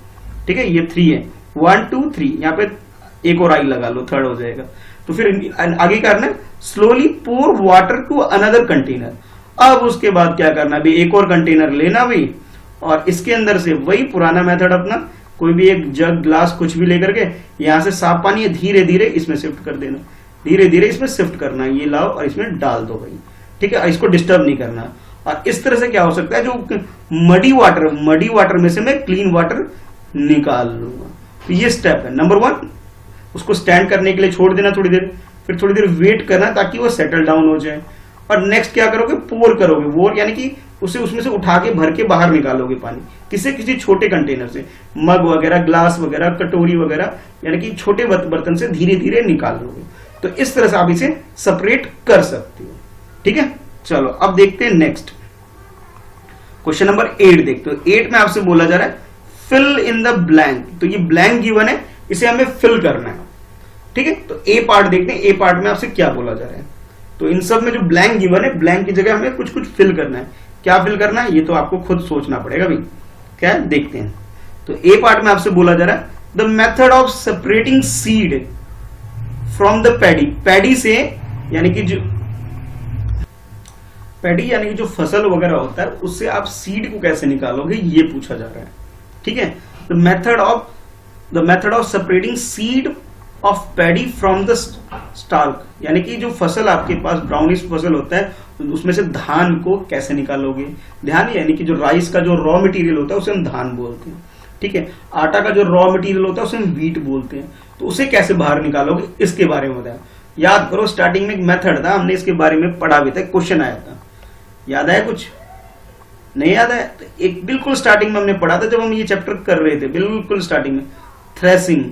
ठीक है, ये 3 है, 1 2 3, यहाँ पे एक और आई लगा लो, थर्ड हो जाएगा। तो फिर आगे करना है, slowly pour water to another container. अब उसके बाद क्या करना भी, एक और कंटेनर लेना भी, और इसके अंदर से वही पुराना मेथड अपना, कोई भी एक जग ग्लास कुछ भी लेकर के यहां से साफ पानी है धीरे धीरे इसमें शिफ्ट कर देना, धीरे धीरे इसमें शिफ्ट करना, ये लाओ और इसमें डाल दो भाई, ठीक है, इसको डिस्टर्ब नहीं करना। और इस तरह से क्या हो सकता है, जो मडी वाटर में से मैं क्लीन वाटर निकाल लूंगा। तो ये स्टेप है। नंबर 1, उसको स्टैंड करने के लिए छोड़ देना थोड़ी देर, फिर थोड़ी देर वेट करना ताकि वो सेटल डाउन हो जाए। और नेक्स्ट क्या करोगे, पोर करोगे, वोर यानी कि उसे उसमें से उठा के भर के बाहर निकालोगे पानी, किसी छोटे कंटेनर से, मग वगैरह, ग्लास वगैरह, कटोरी वगैरह, यानी कि छोटे बर्तन से धीरे धीरे निकाल लोगे। तो इस तरह से आप इसे सेपरेट कर सकते हो, ठीक है। चलो अब देखते हैं नेक्स्ट क्वेश्चन नंबर 8 देखते हो। 8 में आपसे बोला जा रहा है फिल इन द ब्लैंक, तो ये ब्लैंक गिवन है, इसे हमें फिल करना है, ठीक है। तो ए पार्ट देखते हैं, ए पार्ट में आपसे क्या बोला जा रहा है। तो इन सब में जो ब्लैंक गिवन है, ब्लैंक की जगह हमें कुछ कुछ फिल करना है। क्या फिल करना है ये तो आपको खुद सोचना पड़ेगा भाई, क्या है देखते हैं। तो ए पार्ट में आपसे बोला जा रहा है the method of separating seed from the paddy, paddy से यानी कि जो पैडी यानी कि जो फसल वगैरह होता है उससे आप सीड को कैसे निकालोगे ये पूछा जा रहा है, ठीक है। The method of separating seed of paddy from the stalk, यानी कि जो फसल आपके पास ब्राउनिश फसल होता है उसमें से धान को कैसे निकालोगे। धान यानी कि जो राइस का जो रॉ मटेरियल होता है उसे हम धान बोलते हैं, ठीक है। आटा का जो रॉ मटेरियल होता है उसे हम व्हीट बोलते हैं। तो उसे कैसे बाहर निकालोगे इसके बारे में बताया। याद करो स्टार्टिंग में एक मेथड था, हमने इसके बारे में पढ़ा भी था, क्वेश्चन आया था, याद आया कुछ नहीं याद है। तो एक बिल्कुल स्टार्टिंग में हमने पढ़ा था जब हम ये चैप्टर कर रहे थे, बिल्कुल स्टार्टिंग में, थ्रेसिंग,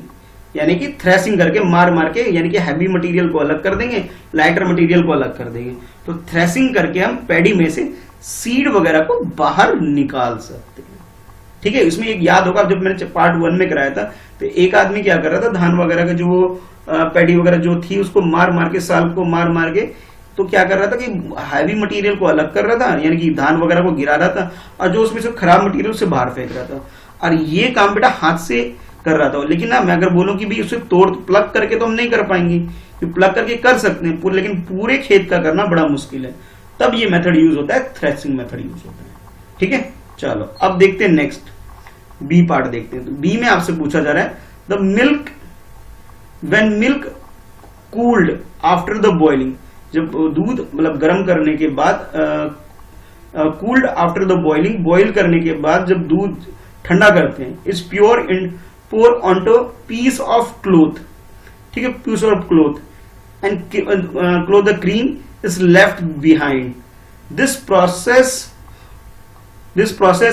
यानी कि थ्रेसिंग करके मार मार के, यानी कि हैवी मटेरियल को अलग कर देंगे, लाइटर मटेरियल को अलग कर देंगे। तो थ्रेसिंग करके हम पैडी में से सीड वगैरह को बाहर निकाल सकते हैं, ठीक है। इसमें एक याद होगा जब मैंने पार्ट 1 में कराया था तो एक आदमी क्या कर रहा था, धान वगैरह का जो पैडी वगैरह जो थी उसको मार मार के, साल को मार मार के, तो क्या कर रहा था कि हैवी मटेरियल को अलग कर रहा था, यानी कि धान वगैरह को गिरा रहा था, और जो उसमें से खराब मटेरियल उसे बाहर फेंक रहा था। और ये काम बेटा हाथ से कर रहा था। लेकिन ना मैं अगर बोलूं कि भी उसे तोड़ प्लग करके तो हम नहीं कर पाएंगे, प्लग करके कर सकते हैं लेकिन पूरे खेत का करना बड़ा मुश्किल है। तब ये मेथड यूज होता है, थ्रेसिंग मेथड यूज होता है, ठीक है। चलो अब देखते हैं नेक्स्ट बी पार्ट देखते हैं। तो बी में आपसे पूछा जा रहा है the milk when milk cooled after the boiling, जब दूध मतलब गर्म करने के बाद, cooled after the boiling, boil करने के बाद जब दूध ठंडा करते हैं, is pure in pour onto piece of cloth, ठीक है, piece of cloth and cloth the cream is left behind. This process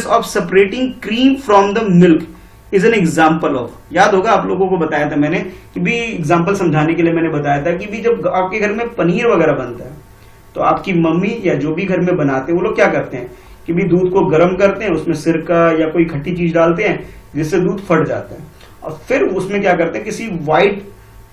of separating cream from the milk is an example of, याद होगा आप लोगों को बताया था मैंने कि भी एग्जाम्पल समझाने के लिए मैंने बताया था कि भी जब आपके घर में पनीर वगैरह बनता है तो आपकी मम्मी या जो भी घर में बनाते हैं वो लोग क्या करते हैं कि भी दूध को गर्म करते हैं, उसमें सिरका या कोई खट्टी चीज डालते हैं जिससे दूध फट जाता है, और फिर उसमें क्या करते हैं किसी वाइट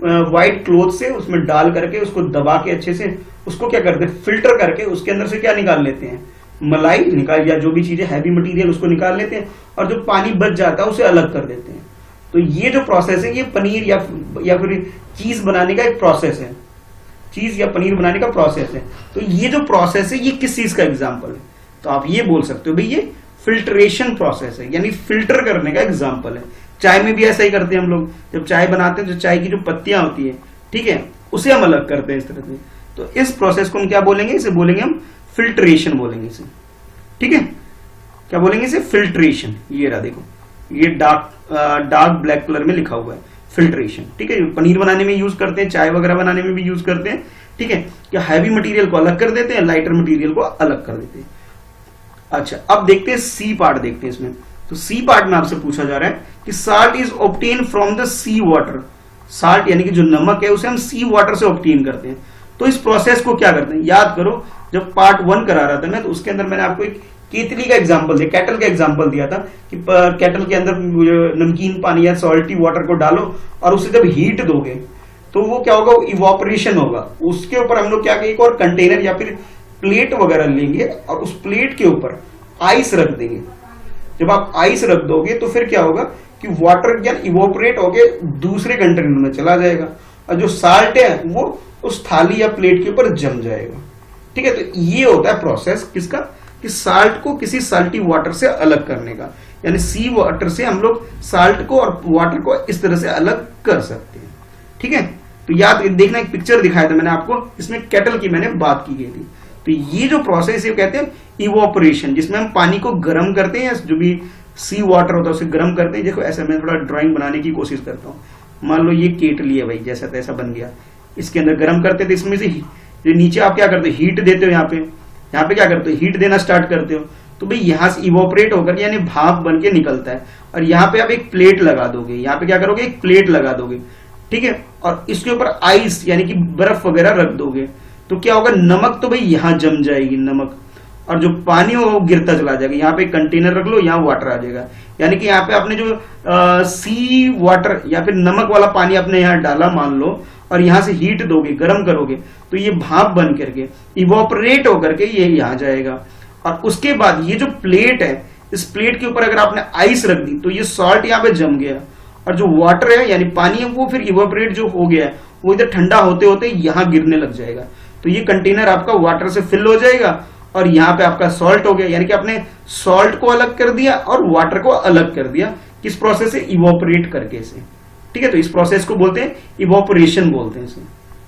व्हाइट क्लोथ से उसमें डाल करके उसको दबा के अच्छे से उसको क्या करते हैं, फिल्टर करके उसके अंदर से क्या निकाल लेते हैं, मलाई निकाल या जो भी चीजें हैवी मटेरियल उसको निकाल लेते हैं और जो पानी बच जाता है उसे अलग कर देते हैं। तो ये जो प्रोसेस है ये पनीर या फिर चीज बनाने का एक प्रोसेस है, चीज या पनीर बनाने का प्रोसेस है। तो ये जो प्रोसेस है ये किस चीज का एग्जाम्पल है, तो आप ये बोल सकते हो भाई ये फिल्ट्रेशन प्रोसेस है, यानी फिल्टर करने का एग्जाम्पल है। चाय में भी ऐसा ही करते हैं हम लोग, जब चाय बनाते हैं तो चाय की जो पत्तियां होती है, ठीक है, उसे हम अलग करते हैं इस तरह से। तो इस प्रोसेस को हम क्या बोलेंगे, इसे बोलेंगे हम फिल्ट्रेशन बोलेंगे इसे, ठीक है। क्या बोलेंगे इसे, फिल्ट्रेशन। ये रहा देखो, ये डार्क ब्लैक कलर में लिखा हुआ है फिल्ट्रेशन, ठीक है। पनीर बनाने में यूज करते हैं, चाय वगैरह बनाने में भी यूज करते हैं, ठीक है। क्या हैवी मटेरियल को अलग कर देते हैं, लाइटर मटेरियल को अलग कर देते हैं। अच्छा, अब देखते हैं सी पार्ट, देखते हैं इसमें। तो सी पार्ट में आपसे पूछा जा रहा है कि salt is obtain from the sea water. Salt यानी कि जो नमक है उसे हम सी वाटर से ऑब्टेन करते हैं। तो इस प्रोसेस को क्या करते हैं, याद करो जब पार्ट 1 करा रहा था मैं, तो उसके अंदर मैंने आपको एक केतली का एग्जांपल दिया, केटल का एग्जांपल दिया था कि केटल के अंदर नमकीन पानी या सॉल्टी वाटर को डालो और उसे जब हीट दोगे तो वो क्या होगा, इवोपरेशन होगा। उसके ऊपर हम लोग क्या, एक और कंटेनर या फिर प्लेट वगैरह लेंगे और उस प्लेट के ऊपर आइस रख देंगे। जब आप आइस रख दोगे तो फिर क्या होगा कि वाटर या इवोपरेट होके दूसरे कंटेनर में चला जाएगा और जो साल्ट है वो उस थाली या प्लेट के ऊपर जम जाएगा, ठीक है। तो ये होता है प्रोसेस किसका, कि साल्ट को किसी साल्टी वाटर से अलग करने का, यानी सी वाटर से हम लोग साल्ट को और वाटर को इस तरह से अलग कर सकते हैं, ठीक है। तो याद देखना, एक पिक्चर दिखाया था मैंने आपको, इसमें केटल की मैंने बात की गई थी। तो ये जो प्रोसेस है कहते हैं इवोपरेशन, जिसमें हम पानी को गर्म करते हैं, जो भी सी वाटर होता है उसे गर्म करते हैं। देखो ऐसा मैं थोड़ा ड्राइंग बनाने की कोशिश करता हूँ। मान लो ये केटली है भाई, जैसा तैसा बन गया, इसके अंदर गर्म करते थे, इसमें से जो नीचे आप क्या करते हो, हीट देते हो। यहाँ पे क्या करते हो, हीट देना स्टार्ट करते हो। तो भाई यहाँ से इवोपरेट होकर यानी भाप बन के निकलता है और यहाँ पे आप एक प्लेट लगा दोगे, यहाँ पे क्या करोगे, एक प्लेट लगा दोगे, ठीक है। और इसके ऊपर आइस यानी कि बर्फ वगैरह रख दोगे तो क्या होगा, नमक तो भाई यहाँ जम जाएगी नमक, और जो पानी हो वो गिरता चला जाएगा। यहाँ पे कंटेनर रख लो, यहाँ वाटर आ जाएगा, यानी कि यहाँ पे आपने जो सी वाटर या फिर नमक वाला पानी आपने यहाँ डाला मान लो, और यहाँ से हीट दोगे, गर्म करोगे, तो ये भाप बन करके इवोपरेट होकर के ये यहाँ जाएगा। और उसके बाद ये जो प्लेट है, इस प्लेट के ऊपर अगर आपने आइस रख दी तो ये सॉल्ट यहाँ पे जम गया, और जो वाटर है यानी पानी है वो फिर इवोपरेट जो हो गया है वो इधर ठंडा होते होते यहाँ गिरने लग जाएगा। तो ये कंटेनर आपका वाटर से फिल हो जाएगा और यहाँ पे आपका सॉल्ट हो गया, यानी कि आपने सॉल्ट को अलग कर दिया और वाटर को अलग कर दिया, किस प्रोसेस से, इवोपरेट करके से, ठीक है। तो इस प्रोसेस को बोलते हैं इवोपरेशन बोलते हैं इसे,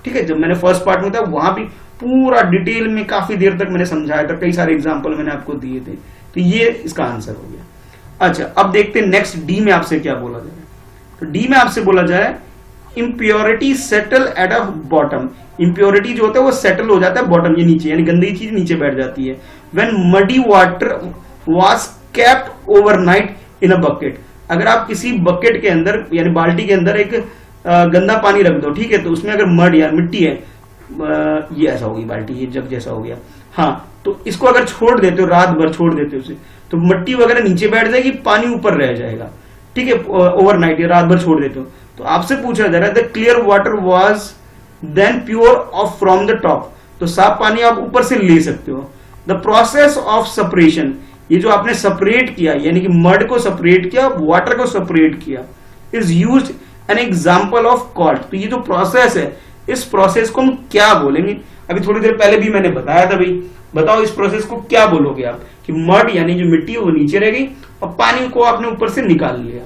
ठीक है। जब मैंने फर्स्ट पार्ट में था वहां भी पूरा डिटेल में काफी देर तक मैंने समझाया था, कई सारे एग्जांपल मैंने आपको दिए थे। तो ये इसका आंसर हो गया। अच्छा, अब देखते हैं नेक्स्ट डी में आपसे क्या बोला जा रहा है। तो डी में आपसे बोला जा रहा है impurity settle at a bottom. Impurity जो होता है वो सेटल हो जाता है बॉटम, ये नीचे, यानी गंदी चीज नीचे बैठ जाती है। When muddy water was kept overnight in a bucket. अगर आप किसी बकेट के अंदर यानी बाल्टी के अंदर एक गंदा पानी रख दो, ठीक है, तो उसमें अगर मड या मिट्टी है, ये ऐसा होगी बाल्टी, ये जग जैसा हो गया, हाँ, तो इसको अगर छोड़ देते हो, रात भर छोड़ देते हो उसे, तो मिट्टी वगैरह नीचे बैठ जाएगी, पानी ऊपर रह जाएगा, ठीक है, ओवरनाइट या रात भर छोड़ देते हो। तो आपसे पूछा जा रहा है the clear water was then poured off from the top. तो साफ पानी आप ऊपर से ले सकते हो। द प्रोसेस ऑफ सेपरेशन, ये जो आपने सेपरेट किया यानी कि मड को सेपरेट किया, वाटर को सेपरेट किया, is used an example of Colt. तो ये जो प्रोसेस है, इस प्रोसेस को हम क्या बोलेंगे, अभी थोड़ी देर पहले भी मैंने बताया था भाई, बताओ इस प्रोसेस को क्या बोलोगे आप, कि मड यानी जो मिट्टी है वो नीचे रह गई और पानी को आपने ऊपर से निकाल लिया,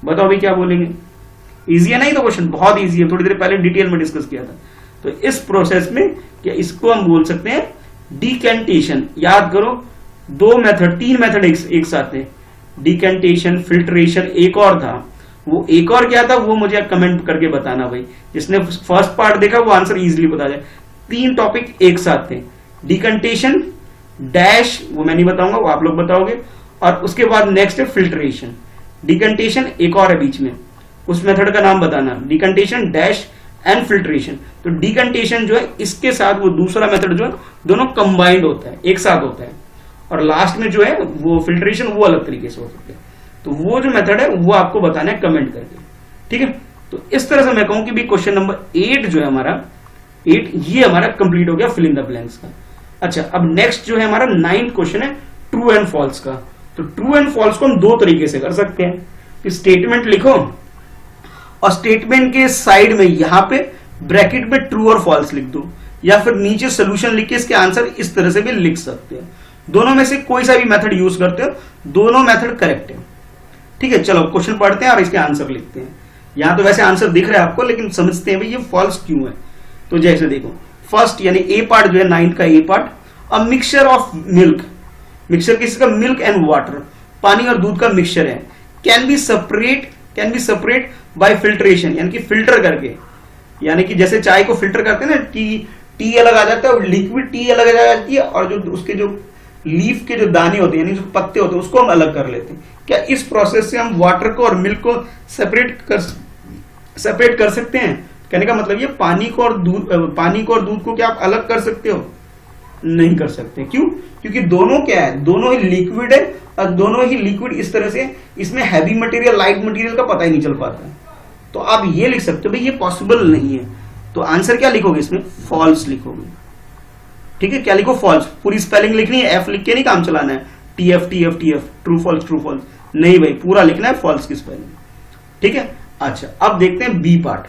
बताओ भाई क्या बोलेंगे। इजी है नहीं, तो क्वेश्चन बहुत इजी है, थोड़ी देर पहले डिटेल में डिस्कस किया था। तो इस प्रोसेस में क्या इसको हम बोल सकते हैं डिकेंटेशन। याद करो, दो मेथड, तीन मेथड एक साथ है, डिकेंटेशन, फिल्ट्रेशन, एक और था, वो एक और क्या था वो मुझे कमेंट करके बताना भाई, जिसने फर्स्ट पार्ट देखा वो आंसर इजीली बता जाए। तीन टॉपिक एक साथ थे, डिकेंटेशन डैश, वो मैं नहीं बताऊंगा, वो आप लोग बताओगे, और उसके बाद नेक्स्ट है फिल्ट्रेशन। डिकेंटेशन एक और है बीच में, उस मेथड का नाम बताना, डिकेंटेशन डैश एंड फिल्ट्रेशन। तो डिकेंटेशन जो है इसके साथ वो दूसरा मेथड जो है दोनों कंबाइंड होता है, एक साथ होता है, और लास्ट में जो है वो फिल्ट्रेशन वो अलग तरीके से हो सकता है। तो वो जो मेथड है वो आपको बताना है कमेंट करके, ठीक है। तो इस तरह से मैं कहूं कि भी क्वेश्चन नंबर 8 जो है हमारा 8 ये हमारा कंप्लीट हो गया फिल इन द ब्लैंक्स का। अच्छा, अब नेक्स्ट जो है हमारा 9th क्वेश्चन है ट्रू एंड फॉल्स का। तो ट्रू एंड फॉल्स को हम दो तरीके से कर सकते हैं कि स्टेटमेंट लिखो और स्टेटमेंट के साइड में यहां पे ब्रैकेट में ट्रू और फॉल्स लिख दो, या फिर नीचे सोल्यूशन लिख के इसके आंसर इस तरह से भी लिख सकते हैं। दोनों में से कोई सा भी मेथड यूज करते हो, दोनों मेथड करेक्ट है। ठीक है, चलो क्वेश्चन पढ़ते हैं और इसके आंसर लिखते हैं। यहां तो वैसे आंसर दिख रहा है आपको, लेकिन समझते हैं भाई ये फॉल्स क्यों है। तो जैसे देखो फर्स्ट यानी ए पार्ट जो है 9th का a part, a mixture of milk, mixture किसका, मिल्क एंड वाटर, पानी और दूध का मिक्सचर है, can be separate by filtration, यानी कि फिल्टर करके, यानी कि जैसे चाय को फिल्टर करते हैं ना, टी अलग आ जाता है और लिक्विड टी अलग आ जाती है, और जो उसके जो लीफ के जो दाने होते हैं यानी जो पत्ते होते हैं उसको हम अलग कर लेते हैं। क्या इस प्रोसेस से हम वाटर को और मिल्क को सेपरेट कर सकते हैं? कहने का मतलब ये पानी को और दूध को क्या आप अलग कर सकते हो? नहीं कर सकते। क्यों? क्योंकि दोनों क्या है, दोनों ही लिक्विड है, और दोनों ही लिक्विड इस तरह से इसमें हैवी मटेरियल लाइट मटेरियल का पता ही नहीं चल पाता है। तो आप ये लिख सकते हो भाई ये पॉसिबल नहीं है। तो आंसर क्या लिखोगे इसमें? फॉल्स लिखोगे। ठीक है, क्या लिखो? फॉल्स। पूरी स्पेलिंग लिखनी है, एफ लिख के नहीं काम चलाना है, TF TF TF, true false नहीं भाई, पूरा लिखना है फॉल्स की स्पेलिंग। ठीक है, अच्छा अब देखते हैं बी पार्ट।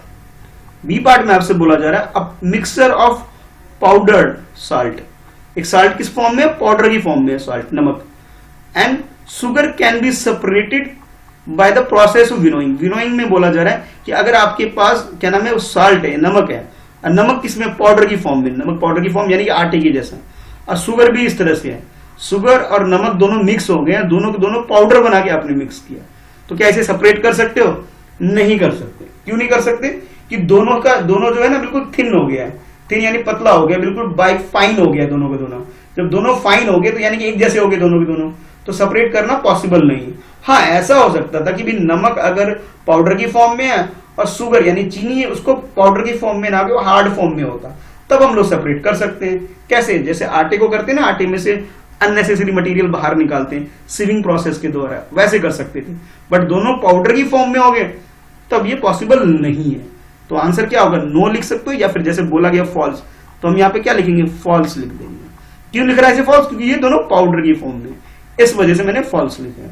बी पार्ट में आपसे बोला जा रहा है अब मिक्सचर ऑफ पाउडर्ड साल्ट, एक साल्ट किस फॉर्म में, पाउडर की फॉर्म में साल्ट, नमक, and sugar can be separated by the process of winnowing. Winnowing में बोला जा रहा है कि अगर आपके पास क्या नाम है, साल्ट है, नमक है, और नमक किसमें, पाउडर की फॉर्म में, नमक पाउडर की फॉर्म यानी कि आटे की जैसा, और शुगर भी इस तरह से है, शुगर और नमक दोनों मिक्स हो गए, दोनों के दोनों पाउडर बना के आपने मिक्स किया। तो क्या इसे सेपरेट कर सकते हो? नहीं कर सकते। क्यों नहीं कर सकते? कि दोनों जो है ना बिल्कुल थिन हो गया है, थिन यानी पतला हो गया, बिल्कुल फाइन हो गया दोनों के दोनों। जब दोनों फाइन हो गए तो यानी कि एक जैसे हो गए दोनों के दोनों, तो सेपरेट करना पॉसिबल नहीं है। हाँ, ऐसा हो सकता था कि भी नमक अगर पाउडर की फॉर्म में है और शुगर यानी चीनी है उसको पाउडर की फॉर्म में ना हो, हार्ड फॉर्म में होता, तब हम लोग सेपरेट कर सकते हैं। कैसे? जैसे आटे को करते हैं ना, आटे में से अननेसेसरी मटेरियल बाहर निकालते हैं सिविंग प्रोसेस के द्वारा, वैसे कर सकते थे। बट दोनों पाउडर की फॉर्म में हो गए तब ये पॉसिबल नहीं है। तो आंसर क्या होगा? नो लिख सकते हो, या फिर जैसे बोला गया फॉल्स, तो हम यहाँ पे क्या लिखेंगे? फॉल्स लिख देंगे। क्यों लिख रहा है फॉल्स? क्योंकि ये दोनों पाउडर की फॉर्म में, इस वजह से मैंने फॉल्स लिखा है।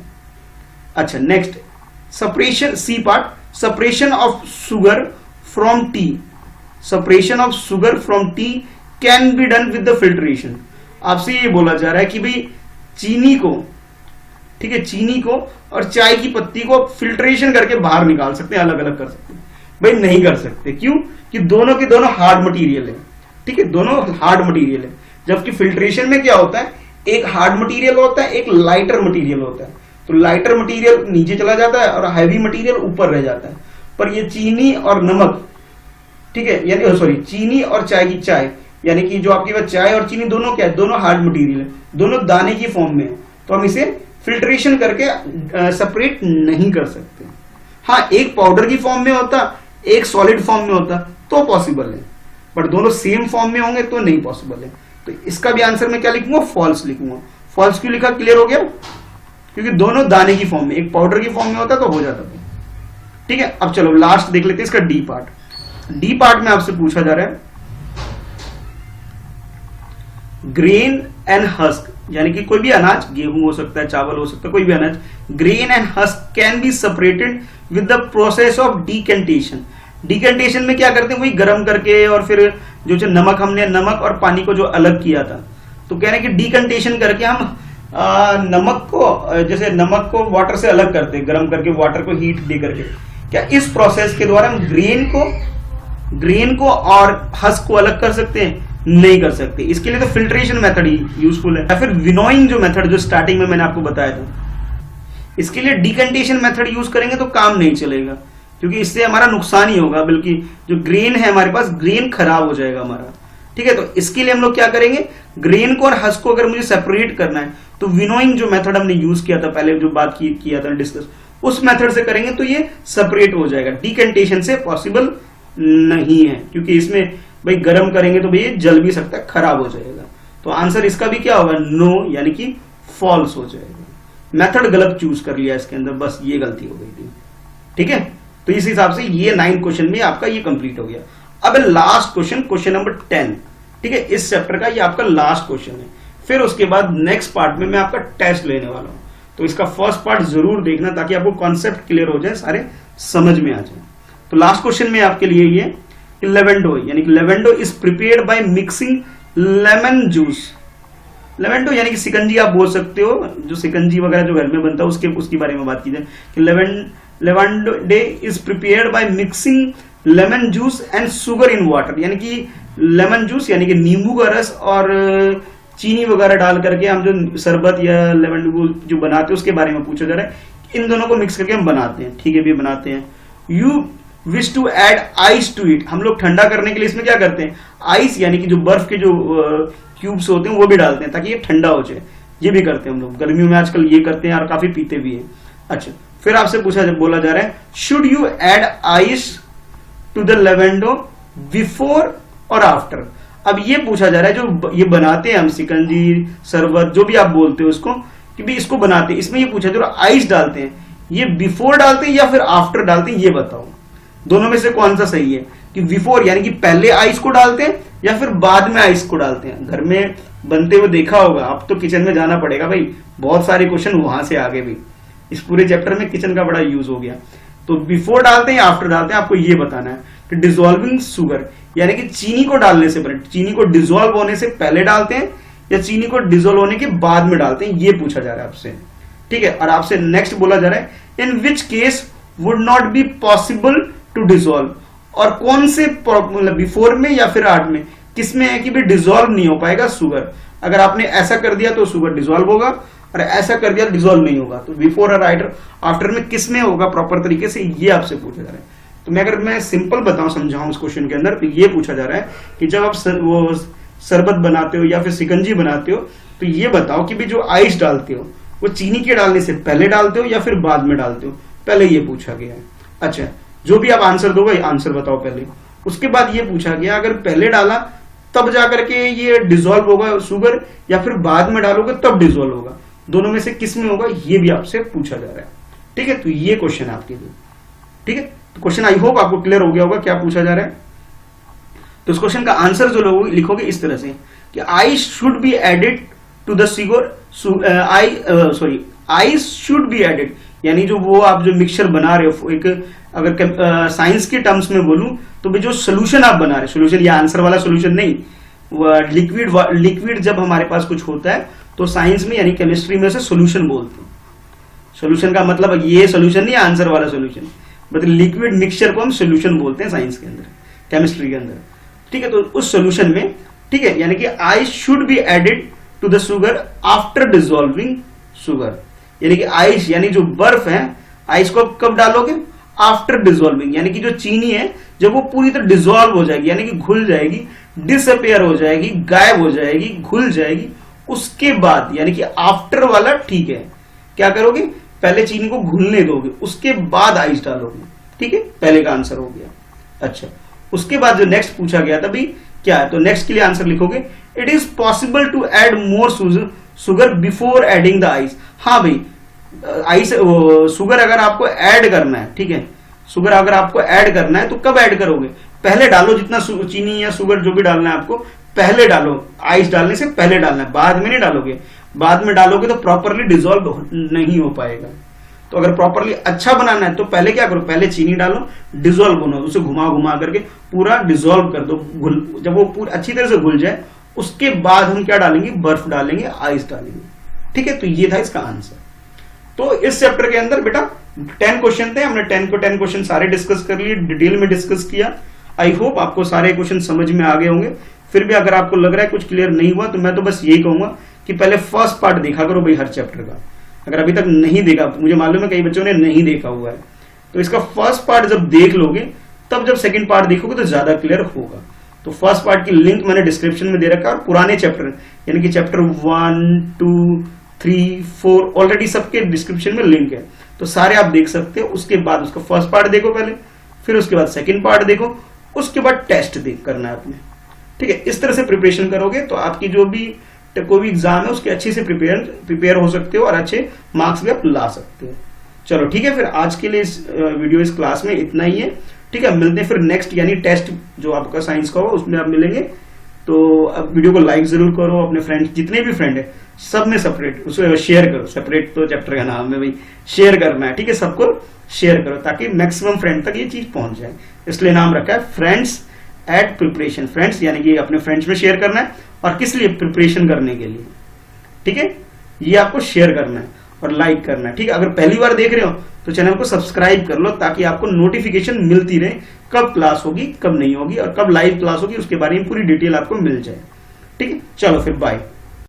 अच्छा next separation, C part, separation of sugar from tea, separation of sugar from tea can be done with the filtration. आपसे ये बोला जा रहा है कि भाई चीनी को, ठीक है, चीनी को और चाय की पत्ती को फिल्ट्रेशन करके बाहर निकाल सकते हैं, अलग अलग कर सकते हैं। भाई नहीं कर सकते। क्यों? कि दोनों के दोनों हार्ड मटेरियल है। ठीक है, दोनों हार्ड मटेरियल है, जबकि फिल्ट्रेशन में क्या होता है, एक हार्ड मटेरियल होता है, एक लाइटर मटेरियल होता है। तो लाइटर मटेरियल नीचे चला जाता है और हैवी मटेरियल ऊपर रह जाता है। पर ये चीनी और नमक, ठीक है, यानी सॉरी चीनी और चाय की चाय, यानी कि जो आपके पास चाय और चीनी दोनों क्या है, दोनों हार्ड मटेरियल है, दोनों दाने की फॉर्म में है। तो हम इसे फिल्ट्रेशन करके सेपरेट नहीं कर सकते। हाँ, एक पाउडर की फॉर्म में होता, एक सॉलिड फॉर्म में होता तो पॉसिबल है, बट दोनों सेम फॉर्म में होंगे तो नहीं पॉसिबल है। तो इसका भी आंसर मैं क्या लिखूंगा? फॉल्स लिखूंगा। फॉल्स क्यों लिखा? क्लियर हो गया? क्योंकि दोनों दाने की फॉर्म में, एक पाउडर की फॉर्म में होता तो हो जाता था। ठीक है, अब चलो लास्ट देख लेते हैं इसका डी पार्ट। डी पार्ट में आपसे पूछा जा रहा है ग्रेन एंड हस्क, यानी कि कोई भी अनाज, गेहूं हो सकता है, चावल हो सकता है, कोई भी अनाज, grain and husk can be separated with the process of decantation. Decantation में क्या करते हैं, वही गर्म करके, और फिर जो नमक, हमने नमक और पानी को जो अलग किया था, तो कह रहे हैं कि डिकेंटेशन करके हम नमक को, जैसे नमक को वाटर से अलग करते हैं, गर्म करके वाटर को हीट दे करके। क्या इस प्रोसेस के द्वारा हम ग्रेन को और हस्क को अलग कर सकते हैं? नहीं कर सकते। इसके लिए तो फिल्ट्रेशन मेथड ही यूजफुल है, या फिर विनोइंग जो मेथड जो स्टार्टिंग में मैंने आपको बताया था, इसके लिए डिकेंटेशन मेथड यूज करेंगे तो काम नहीं चलेगा, क्योंकि इससे हमारा नुकसान ही होगा, बल्कि जो ग्रेन है हमारे पास, ग्रेन खराब हो जाएगा हमारा। ठीक है, तो इसके लिए हम लोग क्या करेंगे, ग्रेन को और हस्क को अगर मुझे सेपरेट करना है तो विनोइंग जो मेथड हमने यूज किया था पहले, जो बात किया था डिस्कस, उस मेथड से करेंगे तो ये सेपरेट हो जाएगा। डिकेंटेशन से पॉसिबल नहीं है, क्योंकि इसमें भाई गर्म करेंगे तो भाई ये जल भी सकता है, खराब हो जाएगा। तो आंसर इसका भी क्या होगा? नो, यानी कि फॉल्स हो जाएगा। मेथड गलत चूज कर लिया इसके अंदर, बस ये गलती हो गई थी। ठीक है, तो इस हिसाब से ये 9 क्वेश्चन में आपका ये कंप्लीट हो गया। अब लास्ट क्वेश्चन, क्वेश्चन नंबर 10, ठीक है, इस चैप्टर का ये आपका लास्ट क्वेश्चन है। फिर उसके बाद नेक्स्ट पार्ट में मैं आपका टेस्ट लेने वाला हूं, तो इसका फर्स्ट पार्ट जरूर देखना ताकि आपको कॉन्सेप्ट क्लियर हो जाए, सारे समझ में आ जाए। तो लास्ट क्वेश्चन में आपके लिए ये लेवेंडो, यानी कि lemonade is prepared by mixing lemon juice. Lemonade यानी कि सिकंजी आप बोल सकते हो, जो सिकंजी वगैरह जो घर में बनता है उसके बारे में बात की जाए कि lemonade is prepared by mixing lemon juice and sugar in water, यानी कि लेमन जूस यानी कि नींबू का रस और चीनी वगैरह डाल करके हम जो शरबत या लेमन जो बनाते हैं उसके बारे में पूछा जा रहा है। इन दोनों को मिक्स करके हम बनाते हैं, ठीक है, भी बनाते हैं। You wish to add ice to it, हम लोग ठंडा करने के लिए इसमें क्या करते हैं, आइस यानी कि जो बर्फ के जो क्यूब्स होते हैं वो भी डालते हैं ताकि ये ठंडा हो जाए। ये भी करते हैं हम लोग, गर्मियों में आजकल ये करते हैं और काफी पीते भी हैं। अच्छा, फिर आपसे बोला जा रहा है should you add ice to the lemonade before और आफ्टर। अब ये पूछा जा रहा है जो ये बनाते हैं हम सिकंजी शरबत जो भी आप बोलते हो उसको, कि भी इसको बनाते हैं, इसमें ये पूछा जो आइस डालते हैं ये बिफोर डालते हैं या फिर आफ्टर डालते हैं, ये बताओ दोनों में से कौन सा सही है। कि बिफोर यानी कि पहले आइस को डालते हैं या फिर बाद में आइस को डालते हैं। घर में बनते हुए देखा होगा, अब तो किचन में जाना पड़ेगा भाई, बहुत सारे क्वेश्चन वहां से आगे भी, इस पूरे चैप्टर में किचन का बड़ा यूज हो गया। तो बिफोर डालते हैं या आफ्टर डालते हैं, आपको ये बताना है। कि डिजोल्विंग शुगर यानी कि चीनी को डालने से पहले, चीनी को डिजोल्व होने से पहले डालते हैं या चीनी को डिजोल्व होने के बाद में डालते हैं, ये पूछा जा रहा है आपसे, ठीक है। और आपसे नेक्स्ट बोला जा रहा है in which case would not be possible to dissolve, और कौन से मतलब बिफोर में या फिर आफ्टर में, किसमें है कि भी डिजोल्व नहीं हो पाएगा शुगर। अगर आपने ऐसा कर दिया तो शुगर डिजोल्व होगा और ऐसा कर दिया डिजोल्व नहीं होगा। तो बिफोर और आफ्टर में किसमें होगा प्रॉपर तरीके से, ये आपसे पूछा जा रहा है। तो मैं सिंपल बताऊं, समझाऊं इस क्वेश्चन के अंदर, तो ये पूछा जा रहा है कि जब आप वो शरबत बनाते हो या फिर सिकंजी बनाते हो तो ये बताओ कि भी जो आइस डालते हो वो चीनी के डालने से पहले डालते हो या फिर बाद में डालते हो, पहले ये पूछा गया है। अच्छा, जो भी आप आंसर दोगे आंसर बताओ पहले। उसके बाद ये पूछा गया अगर पहले डाला तब जाकर के ये डिजोल्व होगा शुगर या फिर बाद में डालोगे तब डिजोल्व होगा, दोनों में से किस में होगा, ये भी आपसे पूछा जा रहा है, ठीक है। तो ये क्वेश्चन है आपके लिए, ठीक है। तो क्वेश्चन आई होप आपको क्लियर हो गया होगा क्या पूछा जा रहा है। तो इस क्वेश्चन का आंसर जो लोग लिखोगे इस तरह से कि ice should be added to the sugar, ice should be added, यानी जो वो आप जो मिक्सचर बना रहे हो, एक अगर साइंस के टर्म्स में बोलूं तो भी जो सोल्यूशन आप बना रहे हो, सोल्यूशन या आंसर वाला सोल्यूशन नहीं, लिक्विड जब हमारे पास कुछ होता है तो साइंस में यानी केमिस्ट्री में से सोल्यूशन बोलते हैं। सोल्यूशन का मतलब ये सोल्यूशन नहीं आंसर वाला सोल्यूशन, मतलब लिक्विड मिक्सचर को हम सोल्यूशन बोलते हैं साइंस के अंदर, केमिस्ट्री के अंदर, ठीक है। तो उस सोल्यूशन में, ठीक है, यानी कि ice should be added to the sugar after dissolving sugar, यानी कि आइस यानी जो बर्फ है, आइस को कब डालोगे, आफ्टर डिजोल्विंग, यानी कि जो चीनी है जब वो पूरी तरह डिजोल्व हो जाएगी यानी कि घुल जाएगी, डिसअपियर हो जाएगी, गायब हो जाएगी, घुल जाएगी, उसके बाद यानी कि आफ्टर वाला ठीक है, क्या करोगे, पहले चीनी को घुलने दोगे उसके बाद आइस डालोगे, ठीक है, पहले का आंसर हो गया। अच्छा, उसके बाद जो नेक्स्ट पूछा गया था भाई क्या है, तो नेक्स्ट के लिए आंसर लिखोगे it is possible to add more sugar before adding the ice. हाँ भाई, आइस शुगर अगर आपको ऐड करना है, ठीक है, शुगर अगर आपको ऐड करना है तो कब ऐड करोगे, पहले डालो, जितना चीनी या शुगर जो भी डालना है आपको पहले डालो, आइस डालने से पहले डालना है, बाद में नहीं डालोगे। बाद में डालोगे तो प्रॉपरली डिजोल्व नहीं हो पाएगा। तो अगर प्रॉपरली अच्छा बनाना है तो पहले क्या करो, पहले चीनी डालो, डिजोल्व होना, उसे घुमा घुमा करके पूरा डिजोल्व कर दो, जब वो पूरी अच्छी तरह से घुल जाए उसके बाद हम क्या डालेंगे, बर्फ डालेंगे, आइस डालेंगे, ठीक है। तो ये था इसका आंसर। तो इस चैप्टर के अंदर बेटा 10 क्वेश्चन थे, हमने 10 क्वेश्चन सारे डिस्कस कर लिए, डिटेल में डिस्कस किया। आई होप आपको सारे क्वेश्चन समझ में आ गए होंगे। फिर भी अगर आपको लग रहा है कुछ क्लियर नहीं हुआ तो मैं तो बस यही कहूंगा कि पहले फर्स्ट पार्ट देखा करो भाई हर चैप्टर का, अगर अभी तक नहीं देखा, मुझे मालूम है कई बच्चों ने नहीं देखा हुआ है, तो इसका फर्स्ट पार्ट जब देख लोगे तब जब सेकंड पार्ट देखोगे तो ज्यादा क्लियर होगा। तो फर्स्ट पार्ट की लिंक मैंने डिस्क्रिप्शन में दे रखा है, और पुराने चैप्टर यानी कि चैप्टर 1, 2, 3, 4 ऑलरेडी सबके डिस्क्रिप्शन में लिंक है, तो सारे आप देख सकते हो। उसके बाद उसका फर्स्ट पार्ट देखो पहले, फिर उसके बाद सेकंड पार्ट देखो, उसके बाद टेस्ट करना है आपने, ठीक है। इस तरह से प्रिपरेशन करोगे तो आपकी जो भी कोई भी एग्जाम है उसके अच्छे से प्रिपेयर हो सकते हो और अच्छे मार्क्स भी आप ला सकते हो। चलो ठीक है, फिर आज के लिए इस वीडियो इस क्लास में इतना ही है। ठीक है, मिलते हैं फिर नेक्स्ट यानी टेस्ट जो आपका साइंस का होगा उसमें आप मिलेंगे। तो अब वीडियो को लाइक जरूर करो, अपने फ्रेंड्स जितने भी फ्रेंड है सब में सेपरेट उसको शेयर करो। सेपरेट तो चैप्टर का नाम है भाई, शेयर करना है। ठीक है, सबको शेयर करो ताकि मैक्सिमम फ्रेंड तक ये चीज पहुंच जाए। इसलिए नाम रखा है फ्रेंड्स एट प्रिपरेशन। फ्रेंड्स यानी कि अपने फ्रेंड्स में शेयर करना है, और किस लिए? प्रिपरेशन करने के लिए। ठीक है, ये आपको शेयर करना है और लाइक करना है। ठीक है, अगर पहली बार देख रहे हो तो चैनल को सब्सक्राइब कर लो ताकि आपको नोटिफिकेशन मिलती रहे कब क्लास होगी, कब नहीं होगी, और कब लाइव क्लास होगी उसके बारे में पूरी डिटेल आपको मिल जाए। ठीक है, चलो फिर बाय।